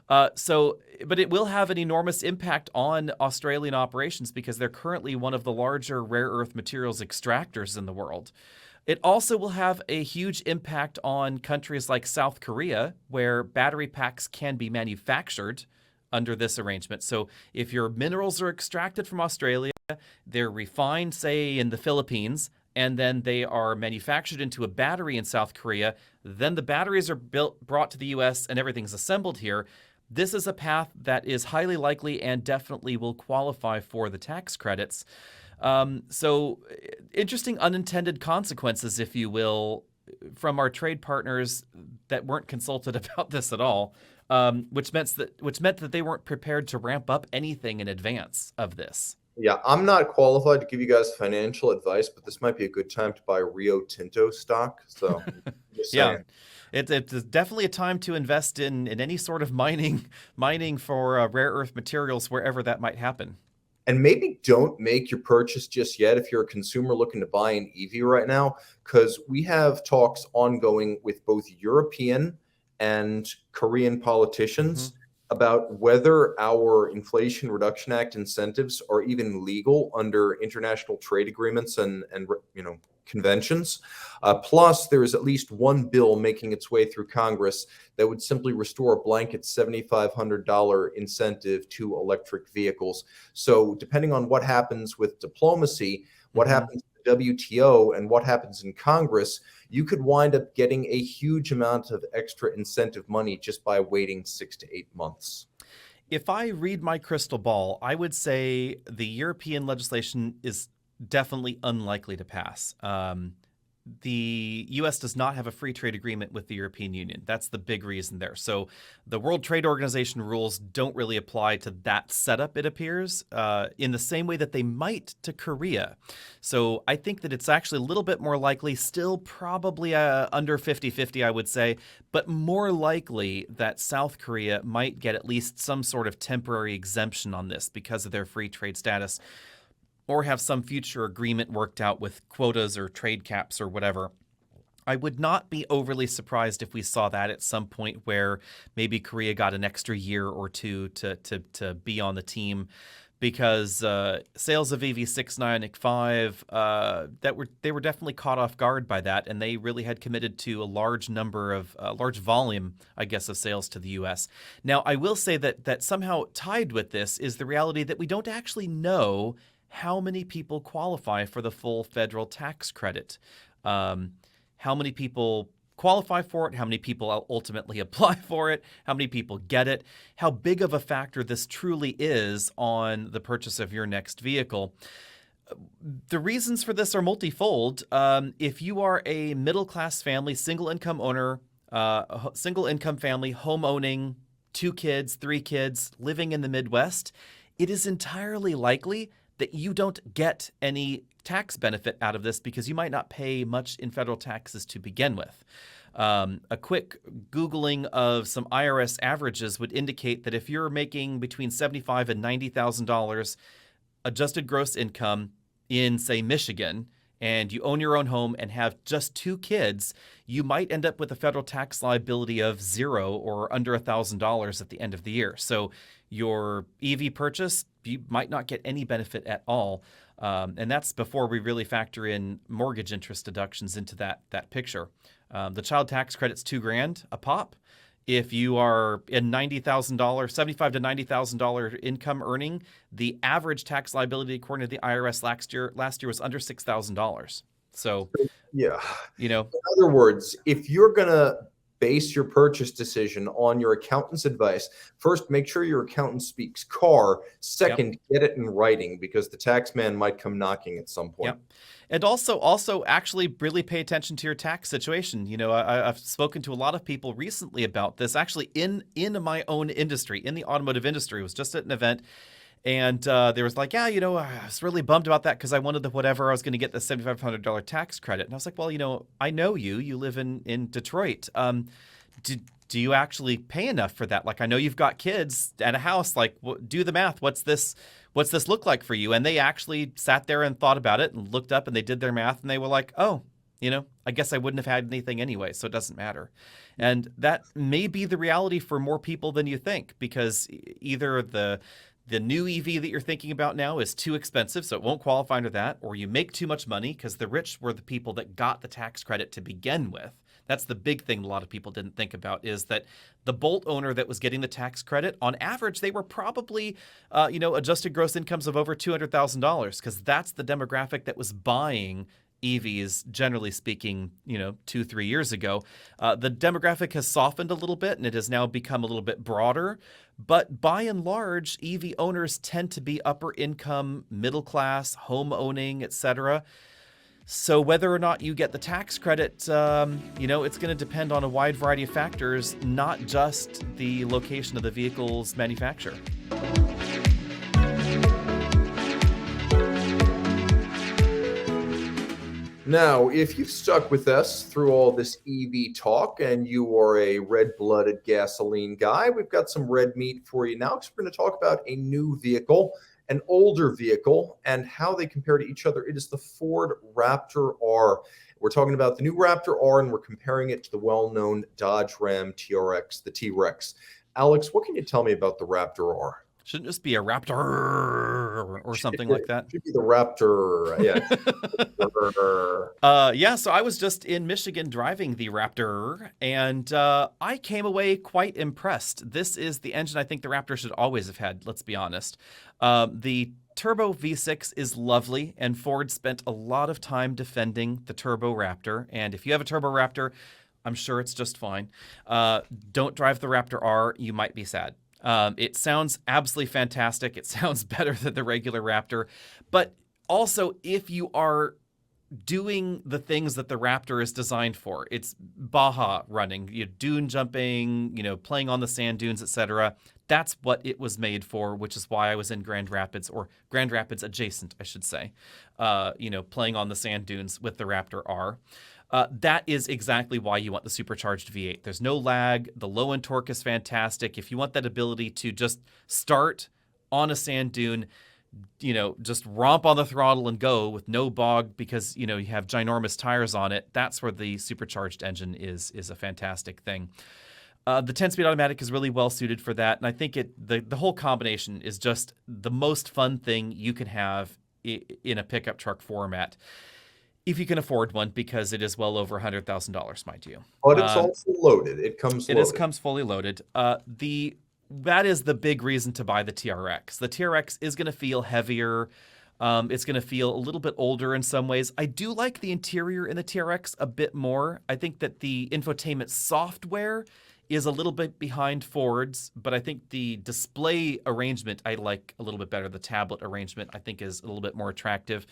But it will have an enormous impact on Australian operations because they're currently one of the larger rare earth materials extractors in the world. It also will have a huge impact on countries like South Korea, where battery packs can be manufactured under this arrangement. So if your minerals are extracted from Australia, they're refined, say, in the Philippines, and then they are manufactured into a battery in South Korea, then the batteries are brought to the US and everything's assembled here. This is a path that is highly likely and definitely will qualify for the tax credits. So interesting unintended consequences, if you will, from our trade partners that weren't consulted about this at all. Which meant that they weren't prepared to ramp up anything in advance of this. Yeah, I'm not qualified to give you guys financial advice, but this might be a good time to buy Rio Tinto stock. So, just saying. It's definitely a time to invest in any sort of mining for rare earth materials wherever that might happen. And maybe don't make your purchase just yet if you're a consumer looking to buy an EV right now, because we have talks ongoing with both European and Korean politicians about whether our Inflation Reduction Act incentives are even legal under international trade agreements and conventions. Plus, there is at least one bill making its way through Congress that would simply restore a blanket $7,500 incentive to electric vehicles. So depending on what happens with diplomacy, what happens with the WTO, and what happens in Congress, you could wind up getting a huge amount of extra incentive money just by waiting 6 to 8 months. If I read my crystal ball, I would say the European legislation is definitely unlikely to pass. the U.S. does not have a free trade agreement with the European Union. That's the big reason there. So the World Trade Organization rules don't really apply to that setup, it appears, in the same way that they might to Korea. So I think that it's actually a little bit more likely, still probably under 50-50, I would say, but more likely that South Korea might get at least some sort of temporary exemption on this because of their free trade status, or have some future agreement worked out with quotas or trade caps or whatever. I would not be overly surprised if we saw that at some point where maybe Korea got an extra year or two to be on the team, because sales of EV6, 9, and 5 they were definitely caught off guard by that, and they really had committed to a large volume, I guess, of sales to the U.S. Now, I will say that somehow tied with this is the reality that we don't actually know how many people qualify for the full federal tax credit. How many people qualify for it, how many people ultimately apply for it, how many people get it, how big of a factor this truly is on the purchase of your next vehicle. The reasons for this are multifold. If you are a middle-class family, single-income owner, single-income family, home-owning, 2 kids, 3 kids, living in the Midwest, it is entirely likely that you don't get any tax benefit out of this because you might not pay much in federal taxes to begin with. A quick Googling of some IRS averages would indicate that if you're making between $75,000 and $90,000 adjusted gross income in, say, Michigan, and you own your own home and have just 2 kids, you might end up with a federal tax liability of 0 or under $1,000 at the end of the year. So your EV purchase, you might not get any benefit at all. And that's before we really factor in mortgage interest deductions into that picture. The child tax credit's $2,000 a pop. If you are in $90,000, $75,000 to $90,000 income earning, the average tax liability according to the IRS last year was under $6,000. So, yeah, you know, in other words, if you're gonna base your purchase decision on your accountant's advice, first, make sure your accountant speaks car. Second, get it in writing, because the tax man might come knocking at some point. Yep. And also actually really pay attention to your tax situation. You know, I've spoken to a lot of people recently about this, actually in my own industry, in the automotive industry. I was just at an event, and there was like, yeah, you know, I was really bummed about that because I wanted the whatever, I was going to get the $7,500 tax credit. And I was like, well, you know, I know you live in Detroit. Do you actually pay enough for that? Like, I know you've got kids and a house, like, do the math. What's this look like for you? And they actually sat there and thought about it and looked up and they did their math and they were like, oh, you know, I guess I wouldn't have had anything anyway, so it doesn't matter. And that may be the reality for more people than you think, because either the new EV that you're thinking about now is too expensive, so it won't qualify under that, or you make too much money, because the rich were the people that got the tax credit to begin with. That's the big thing a lot of people didn't think about, is that the Bolt owner that was getting the tax credit, on average, they were probably, adjusted gross incomes of over $200,000, because that's the demographic that was buying EVs, generally speaking, 2-3 years ago. The demographic has softened a little bit, and it has now become a little bit broader. But by and large, EV owners tend to be upper income, middle class, home owning, etc. So whether or not you get the tax credit, it's going to depend on a wide variety of factors, not just the location of the vehicle's manufacturer. Now, if you've stuck with us through all this EV talk and you are a red-blooded gasoline guy, we've got some red meat for you now, because we're going to talk about a new vehicle, an older vehicle, and how they compare to each other. It is the Ford Raptor R. We're talking about the new Raptor R, and we're comparing it to the well-known Dodge Ram TRX, the T-Rex. Alex, what can you tell me about the Raptor R? Shouldn't just be a Raptor or something like that. Should be the Raptor. Yeah. So I was just in Michigan driving the Raptor, and I came away quite impressed. This is the engine I think the Raptor should always have had, let's be honest. The Turbo V6 is lovely, and Ford spent a lot of time defending the Turbo Raptor. And if you have a Turbo Raptor, I'm sure it's just fine. Don't drive the Raptor R. You might be sad. It sounds absolutely fantastic. It sounds better than the regular Raptor. But also, if you are doing the things that the Raptor is designed for. It's Baja running, dune jumping, playing on the sand dunes, etc. That's what it was made for, which is why I was in Grand Rapids, or Grand Rapids adjacent, I should say, playing on the sand dunes with the Raptor R. That is exactly why you want the supercharged V8. There's no lag. The low-end torque is fantastic. If you want that ability to just start on a sand dune, just romp on the throttle and go with no bog because, you have ginormous tires on it, that's where the supercharged engine is a fantastic thing. The 10-speed automatic is really well suited for that, and I think the whole combination is just the most fun thing you can have in a pickup truck format, if you can afford one, because it is well over $100,000, mind you. But it's also loaded. It comes loaded. Comes fully loaded. That is the big reason to buy the TRX. The TRX is going to feel heavier. It's going to feel a little bit older in some ways. I do like the interior in the TRX a bit more. I think that the infotainment software is a little bit behind Ford's, but I think the display arrangement I like a little bit better. The tablet arrangement I think is a little bit more attractive.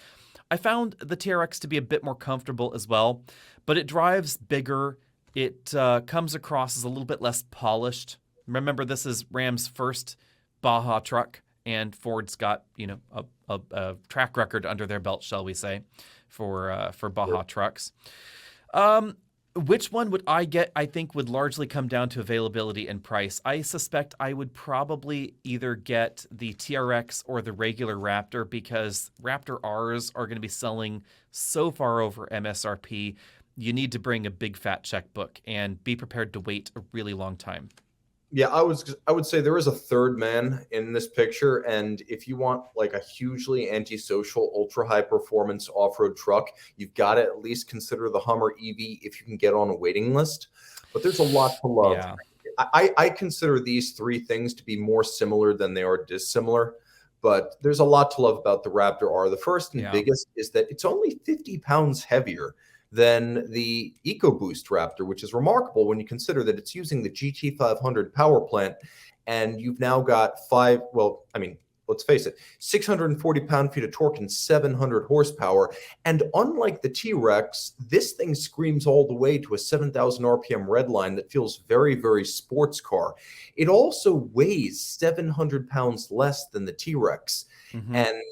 I found the TRX to be a bit more comfortable as well, but it drives bigger. It comes across as a little bit less polished. Remember, this is Ram's first Baja truck, and Ford's got a track record under their belt, shall we say, for Baja trucks. Which one would I get? I think would largely come down to availability and price. I suspect I would probably either get the TRX or the regular Raptor, because Raptor Rs are going to be selling so far over MSRP. You need to bring a big fat checkbook and be prepared to wait a really long time. Yeah, I would say there is a third man in this picture, and if you want like a hugely antisocial, ultra high performance off-road truck, you've got to at least consider the Hummer EV if you can get on a waiting list. But there's a lot to love. Yeah. I consider these three things to be more similar than they are dissimilar, but there's a lot to love about the Raptor R. The first and biggest is that it's only 50 pounds heavier than the EcoBoost Raptor, which is remarkable when you consider that it's using the GT500 power plant, and you've now got let's face it, 640 pound-feet of torque and 700 horsepower. And unlike the T-Rex, this thing screams all the way to a 7,000 RPM redline that feels very, very sports car. It also weighs 700 pounds less than the T-Rex. Mm-hmm. And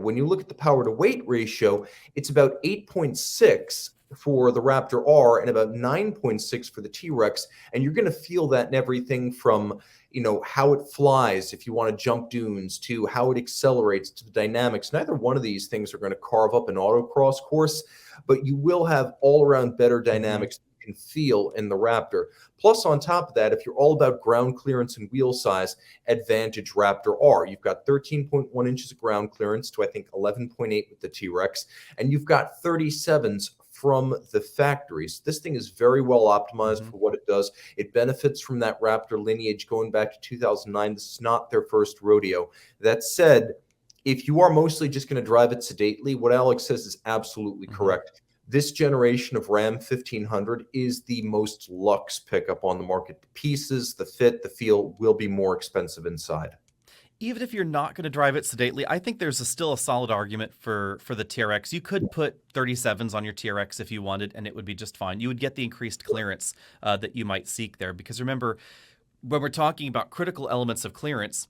when you look at the power to weight ratio, it's about 8.6 for the Raptor R and about 9.6 for the T-Rex. And you're going to feel that in everything from, how it flies if you want to jump dunes, to how it accelerates, to the dynamics. Neither one of these things are going to carve up an autocross course, but you will have all around better dynamics you can feel in the Raptor. Plus, on top of that, if you're all about ground clearance and wheel size, advantage Raptor R. You've got 13.1 inches of ground clearance to, I think, 11.8 with the T-Rex, and you've got 37s from the factories. This thing is very well optimized for what it does. It benefits from that Raptor lineage going back to 2009. This is not their first rodeo. That said, if you are mostly just going to drive it sedately, what Alex says is absolutely correct. This generation of Ram 1500 is the most luxe pickup on the market. The pieces, the fit, the feel will be more expensive inside. Even if you're not going to drive it sedately, I think there's still a solid argument for the TRX. You could put 37s on your TRX if you wanted, and it would be just fine. You would get the increased clearance that you might seek there. Because remember, when we're talking about critical elements of clearance,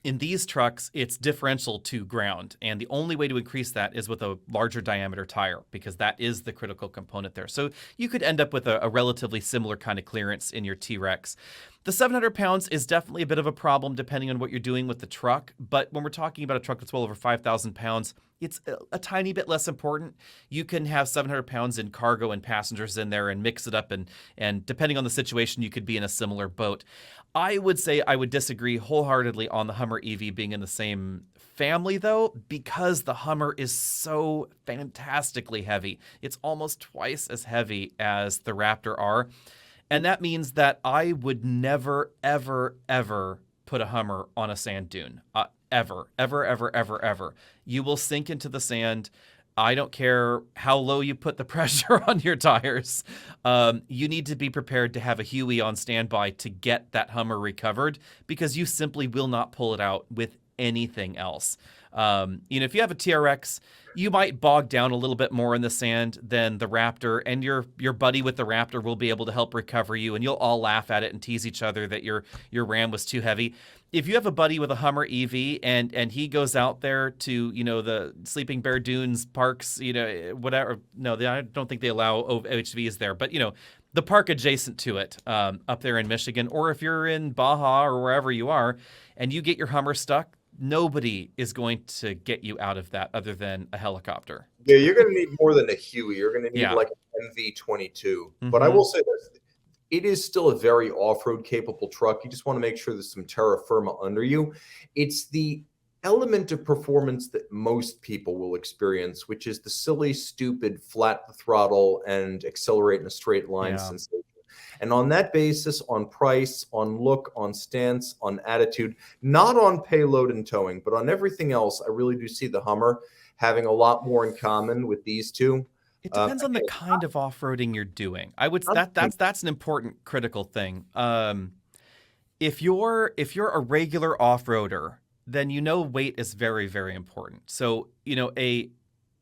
in these trucks, it's differential to ground, and the only way to increase that is with a larger diameter tire, because that is the critical component there. So you could end up with a relatively similar kind of clearance in your T-Rex. The 700 pounds is definitely a bit of a problem depending on what you're doing with the truck, but when we're talking about a truck that's well over 5,000 pounds, it's a tiny bit less important. You can have 700 pounds in cargo and passengers in there and mix it up, and depending on the situation, you could be in a similar boat. I would say I would disagree wholeheartedly on the Hummer EV being in the same family, though, because the Hummer is so fantastically heavy. It's almost twice as heavy as the Raptor R. And that means that I would never, ever, ever put a Hummer on a sand dune. Ever. You will sink into the sand. I don't care how low you put the pressure on your tires. You need to be prepared to have a Huey on standby to get that Hummer recovered, because you simply will not pull it out with anything else. If you have a TRX, You might bog down a little bit more in the sand than the Raptor, and your buddy with the Raptor will be able to help recover you, and you'll all laugh at it and tease each other that your Ram was too heavy. If you have a buddy with a Hummer EV and he goes out there to, the Sleeping Bear Dunes parks, whatever. No, I don't think they allow OHVs there, but the park adjacent to it, up there in Michigan, or if you're in Baja or wherever you are, and you get your Hummer stuck, nobody is going to get you out of that other than a helicopter. Yeah, you're going to need more than a Huey. You're going to need like an MV-22. But I will say this. It is still a very off-road capable truck. You just want to make sure there's some terra firma under you. It's the element of performance that most people will experience, which is the silly, stupid, flat the throttle and accelerate in a straight line sensation. And on that basis, on price, on look, on stance, on attitude, not on payload and towing, but on everything else, I really do see the Hummer having a lot more in common with these two. It depends on the kind of off-roading you're doing. That's an important critical thing. If you're a regular off-roader, then weight is very, very important. So,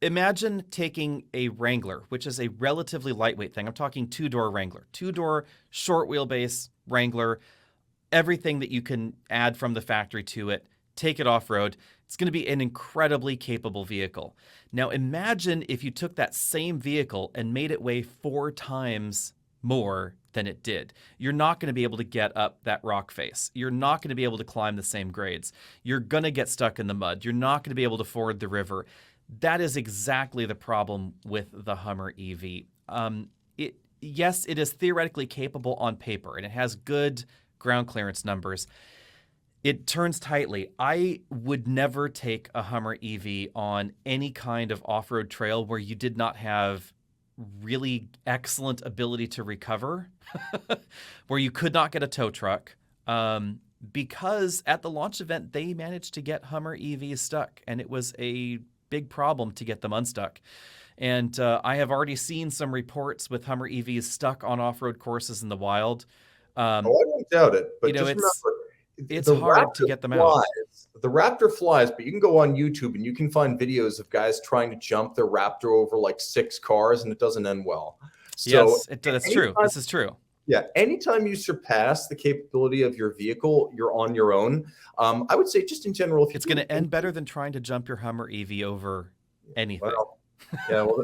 imagine taking a Wrangler, which is a relatively lightweight thing. I'm talking two-door Wrangler, two-door short wheelbase Wrangler, everything that you can add from the factory to it, take it off-road. It's going to be an incredibly capable vehicle. Now imagine if you took that same vehicle and made it weigh 4 times more than it did. You're not going to be able to get up that rock face. You're not going to be able to climb the same grades. You're going to get stuck in the mud. You're not going to be able to ford the river. That is exactly the problem with the Hummer EV. Yes, it is theoretically capable on paper, and it has good ground clearance numbers. It turns tightly. I would never take a Hummer EV on any kind of off-road trail where you did not have really excellent ability to recover, where you could not get a tow truck, because at the launch event, they managed to get Hummer EVs stuck, and it was a big problem to get them unstuck. And I have already seen some reports with Hummer EVs stuck on off-road courses in the wild. I don't doubt it, but just remember, it's hard to get them out. The Raptor flies, but you can go on YouTube and you can find videos of guys trying to jump their Raptor over like 6 cars, and it doesn't end well. So yes, that's true. This is true. Yeah, anytime you surpass the capability of your vehicle, you're on your own. I would say just in general, if it's going to end better than trying to jump your Hummer EV over anything. Well,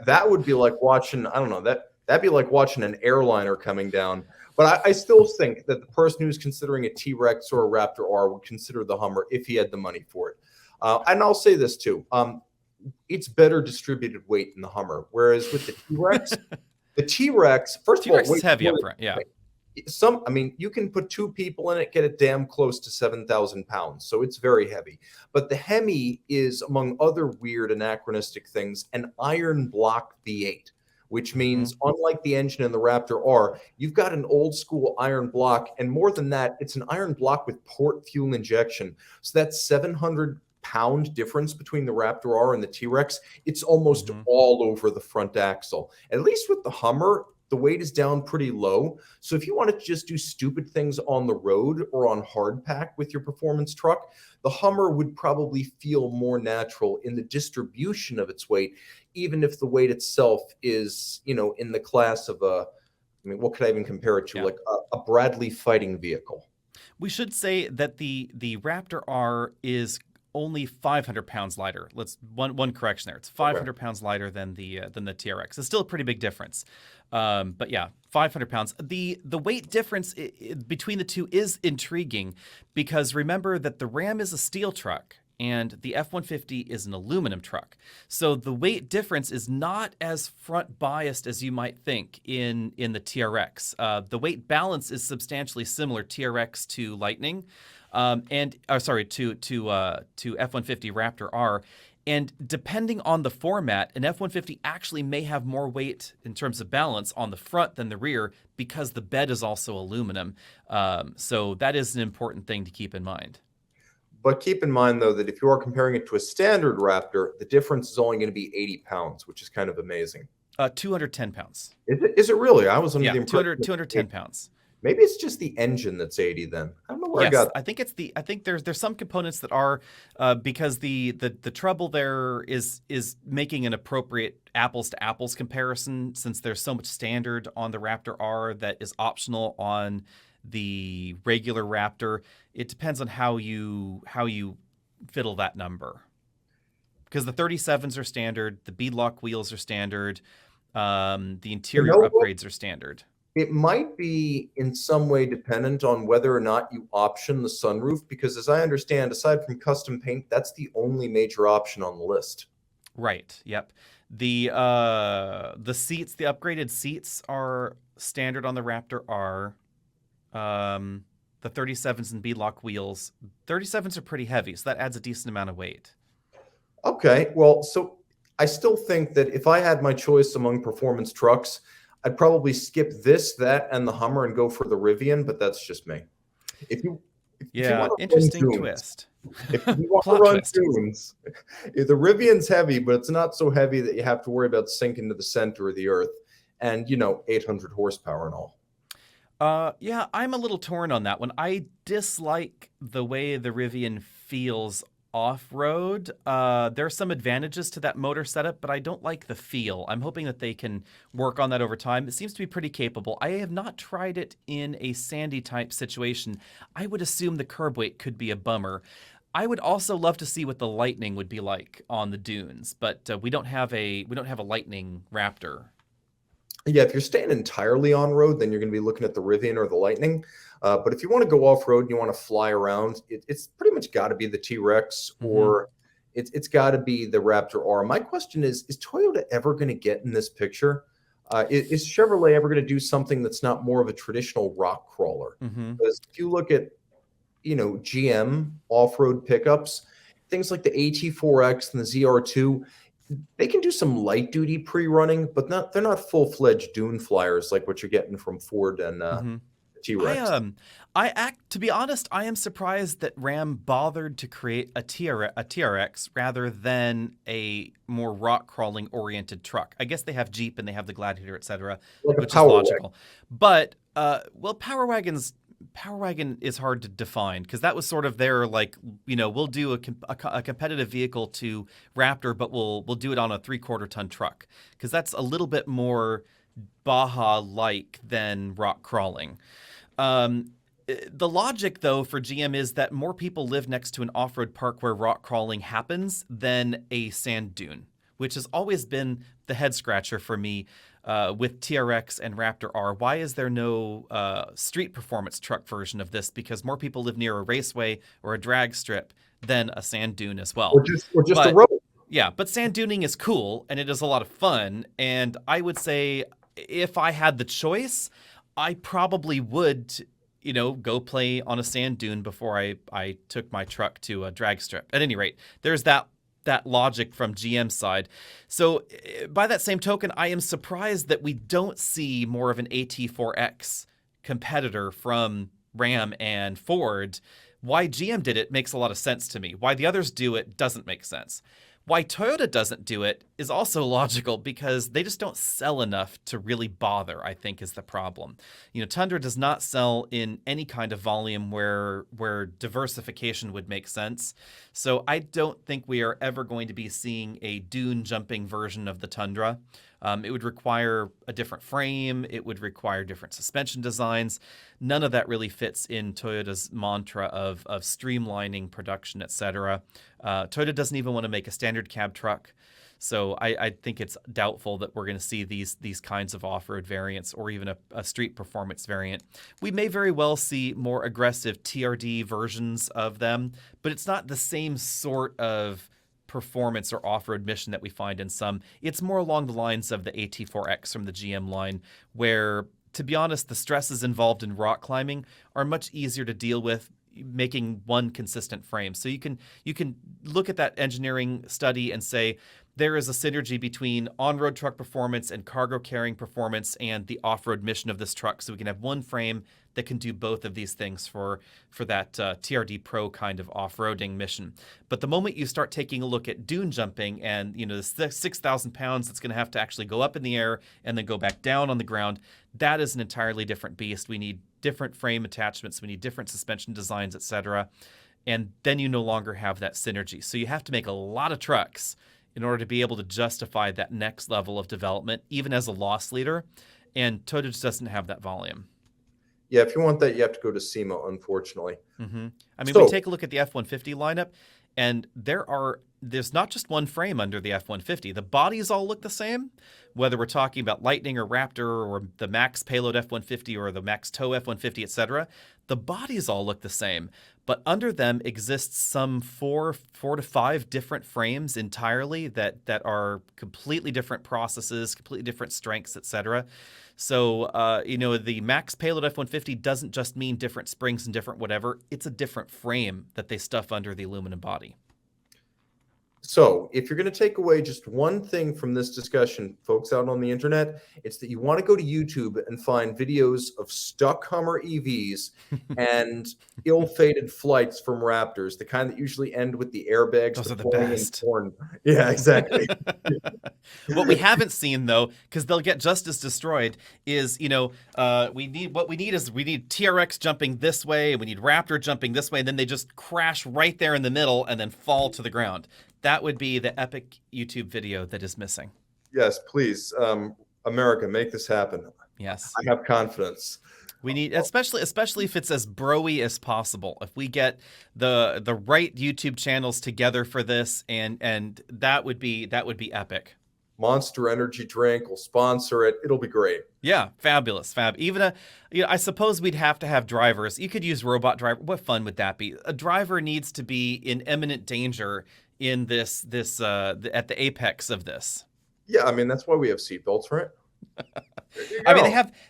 that would be like watching, I don't know, that'd be like watching an airliner coming down. But I still think that the person who's considering a T-Rex or a Raptor R would consider the Hummer if he had the money for it. And I'll say this too. It's better distributed weight in the Hummer, whereas with the T-Rex, first of all, is heavy up front. Yeah. You can put 2 people in it, get it damn close to 7,000 pounds. So it's very heavy. But the Hemi is, among other weird anachronistic things, an iron block V8. Which means, unlike the engine in the Raptor R, you've got an old school iron block. And more than that, it's an iron block with port fuel injection. So that 700-pound difference between the Raptor R and the T-Rex, it's almost all over the front axle. At least with the Hummer, the weight is down pretty low. So if you want to just do stupid things on the road or on hardpack with your performance truck, the Hummer would probably feel more natural in the distribution of its weight, even if the weight itself is, in the class of what could I even compare it to? Like a Bradley fighting vehicle. We should say that the Raptor R is only 500 pounds lighter. Let's one correction there. It's 500 pounds lighter than the TRX. It's still a pretty big difference. But yeah, 500 pounds. The weight difference between the two is intriguing because remember that the Ram is a steel truck and the F-150 is an aluminum truck. So the weight difference is not as front biased as you might think in the TRX. The weight balance is substantially similar, TRX to Lightning, to F-150 Raptor R. And depending on the format, an F-150 actually may have more weight in terms of balance on the front than the rear because the bed is also aluminum. So that is an important thing to keep in mind. But keep in mind, though, that if you are comparing it to a standard Raptor, the difference is only going to be 80 pounds, which is kind of amazing. 210 pounds. Is it really? I was under the impression 210 pounds. Maybe it's just the engine that's 80 then. I don't know where I Yes, got. I think it's the. I think there's some components that are because the trouble there is making an appropriate apples to apples comparison, since there's so much standard on the Raptor R that is optional on the regular Raptor. It depends on how you fiddle that number, because the 37s are standard, the beadlock wheels are standard, the You interior know what? upgrades are standard. It might be in some way dependent on whether or not you option the sunroof, because as I understand, aside from custom paint, that's the only major option on the list. Right. Yep. The seats, the upgraded seats are standard on the Raptor R. The 37s and beadlock wheels. 37s are pretty heavy, so that adds a decent amount of weight. Okay, well, so I still think that if I had my choice among performance trucks, I'd probably skip this, that, and the Hummer and go for the Rivian, but that's just me. If you if you Yeah, want to run interesting dunes, twist. if you want to Plot run twist. dunes, the Rivian's heavy, but it's not so heavy that you have to worry about sinking to the center of the earth, and 800 horsepower and all. Yeah, I'm a little torn on that one. I dislike the way the Rivian feels off-road. There are some advantages to that motor setup, but I don't like the feel. I'm hoping that they can work on that over time. It seems to be pretty capable. I have not tried it in a sandy type situation. I would assume the curb weight could be a bummer. I would also love to see what the Lightning would be like on the dunes, but we don't have a Lightning Raptor. Yeah, if you're staying entirely on road, then you're going to be looking at the Rivian or the Lightning. But if you want to go off road and you want to fly around, it's pretty much got to be the T-Rex, or it's got to be the Raptor R. My question is Toyota ever going to get in this picture? Is Chevrolet ever going to do something that's not more of a traditional rock crawler? Because if you look at GM off-road pickups, things like the AT4X and the ZR2, they can do some light duty pre-running, but they're not full-fledged dune flyers like what you're getting from Ford and T-Rex. To be honest, I am surprised that Ram bothered to create a TRX rather than a more rock crawling oriented truck. I guess they have Jeep and they have the Gladiator, etc., Like a which is Power logical. But Power Wagon is hard to define, because that was sort of their we'll do a competitive vehicle to Raptor, but we'll do it on a 3/4 ton truck, because that's a little bit more Baja like than rock crawling. The logic, though, for GM is that more people live next to an off-road park where rock crawling happens than a sand dune, which has always been the head scratcher for me with TRX and Raptor R. Why is there no street performance truck version of this? Because more people live near a raceway or a drag strip than a sand dune as well. Or just a road. Yeah, but sand duning is cool and it is a lot of fun. And I would say if I had the choice, I probably would, go play on a sand dune before I took my truck to a drag strip. At any rate, there's that logic from GM's side. So by that same token, I am surprised that we don't see more of an AT4X competitor from Ram and Ford. Why GM did it makes a lot of sense to me. Why the others do it doesn't make sense. Why Toyota doesn't do it is also logical, because they just don't sell enough to really bother, I think, is the problem. Tundra does not sell in any kind of volume where diversification would make sense. So I don't think we are ever going to be seeing a dune jumping version of the Tundra. It would require a different frame. It would require different suspension designs. None of that really fits in Toyota's mantra of streamlining production, etc. Toyota doesn't even want to make a standard cab truck. So I think it's doubtful that we're going to see these kinds of off-road variants, or even a street performance variant. We may very well see more aggressive TRD versions of them, but it's not the same sort of performance or off-road mission that we find in some. It's more along the lines of the AT4X from the GM line, where, to be honest, the stresses involved in rock climbing are much easier to deal with making one consistent frame. So you can look at that engineering study and say, there is a synergy between on-road truck performance and cargo carrying performance and the off-road mission of this truck. So we can have one frame that can do both of these things for that TRD Pro kind of off-roading mission. But the moment you start taking a look at dune jumping and, the 6,000 pounds that's going to have to actually go up in the air and then go back down on the ground, that is an entirely different beast. We need different frame attachments. We need different suspension designs, etc. And then you no longer have that synergy. So you have to make a lot of trucks in order to be able to justify that next level of development, even as a loss leader. And Toyota just doesn't have that volume. Yeah, if you want that, you have to go to SEMA, unfortunately. Mm-hmm. I mean, we take a look at the F-150 lineup, and there's not just one frame under the F-150. The bodies all look the same, whether we're talking about Lightning or Raptor or the Max Payload F-150 or the Max Tow F-150, etc. The bodies all look the same, but under them exists some four to five different frames entirely that are completely different processes, completely different strengths, etc. So, the Max Payload F-150 doesn't just mean different springs and different whatever. It's a different frame that they stuff under the aluminum body. So if you're going to take away just one thing from this discussion, folks out on the internet, it's that you want to go to YouTube and find videos of stuck Hummer EVs and ill-fated flights from Raptors, the kind that usually end with the airbags. Those are the best. Yeah, exactly. What we haven't seen, though, because they'll get just as destroyed, is, we need TRX jumping this way, and we need Raptor jumping this way, and then they just crash right there in the middle and then fall to the ground. That would be the epic YouTube video that is missing. Yes, please. America, make this happen. Yes. I have confidence. We need, especially if it's as bro-y as possible. If we get the right YouTube channels together for this, and that would be epic. Monster Energy drink will sponsor it. It'll be great. Yeah, fabulous, Even I suppose we'd have to have drivers. You could use robot driver. What fun would that be? A driver needs to be in imminent danger in this at the apex of this. Yeah, I mean that's why we have seatbelts, right? I mean,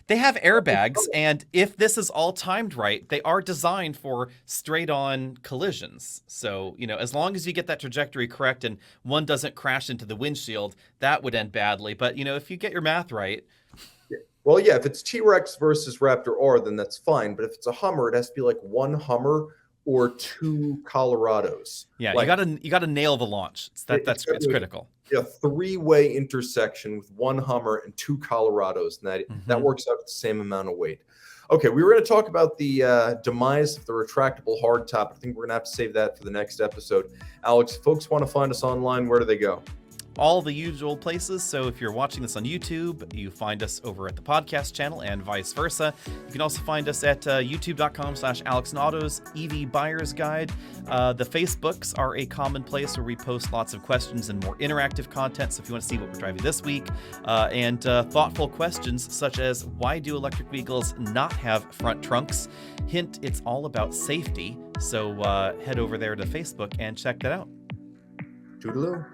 they have airbags, and if this is all timed right, they are designed for straight-on collisions. So, as long as you get that trajectory correct and one doesn't crash into the windshield, that would end badly. But, if you get your math right. Well, yeah, if it's T-Rex versus Raptor R, then that's fine. But if it's a Hummer, it has to be like one Hummer or two Colorados. Yeah, like, you gotta nail the launch. It's critical. A three-way intersection with one Hummer and two Colorados, and that works out the same amount of weight. Okay, we were going to talk about the demise of the retractable hardtop. I think we're going to have to save that for the next episode. Alex, if folks want to find us online, where do they go? All the usual places. So if you're watching this on YouTube, you find us over at the podcast channel and vice versa. You can also find us at youtube.com/AlexNautos EV Buyer's Guide. The Facebooks are a common place where we post lots of questions and more interactive content. So if you want to see what we're driving this week and thoughtful questions such as why do electric vehicles not have front trunks? Hint, it's all about safety. So head over there to Facebook and check that out. Toodaloo.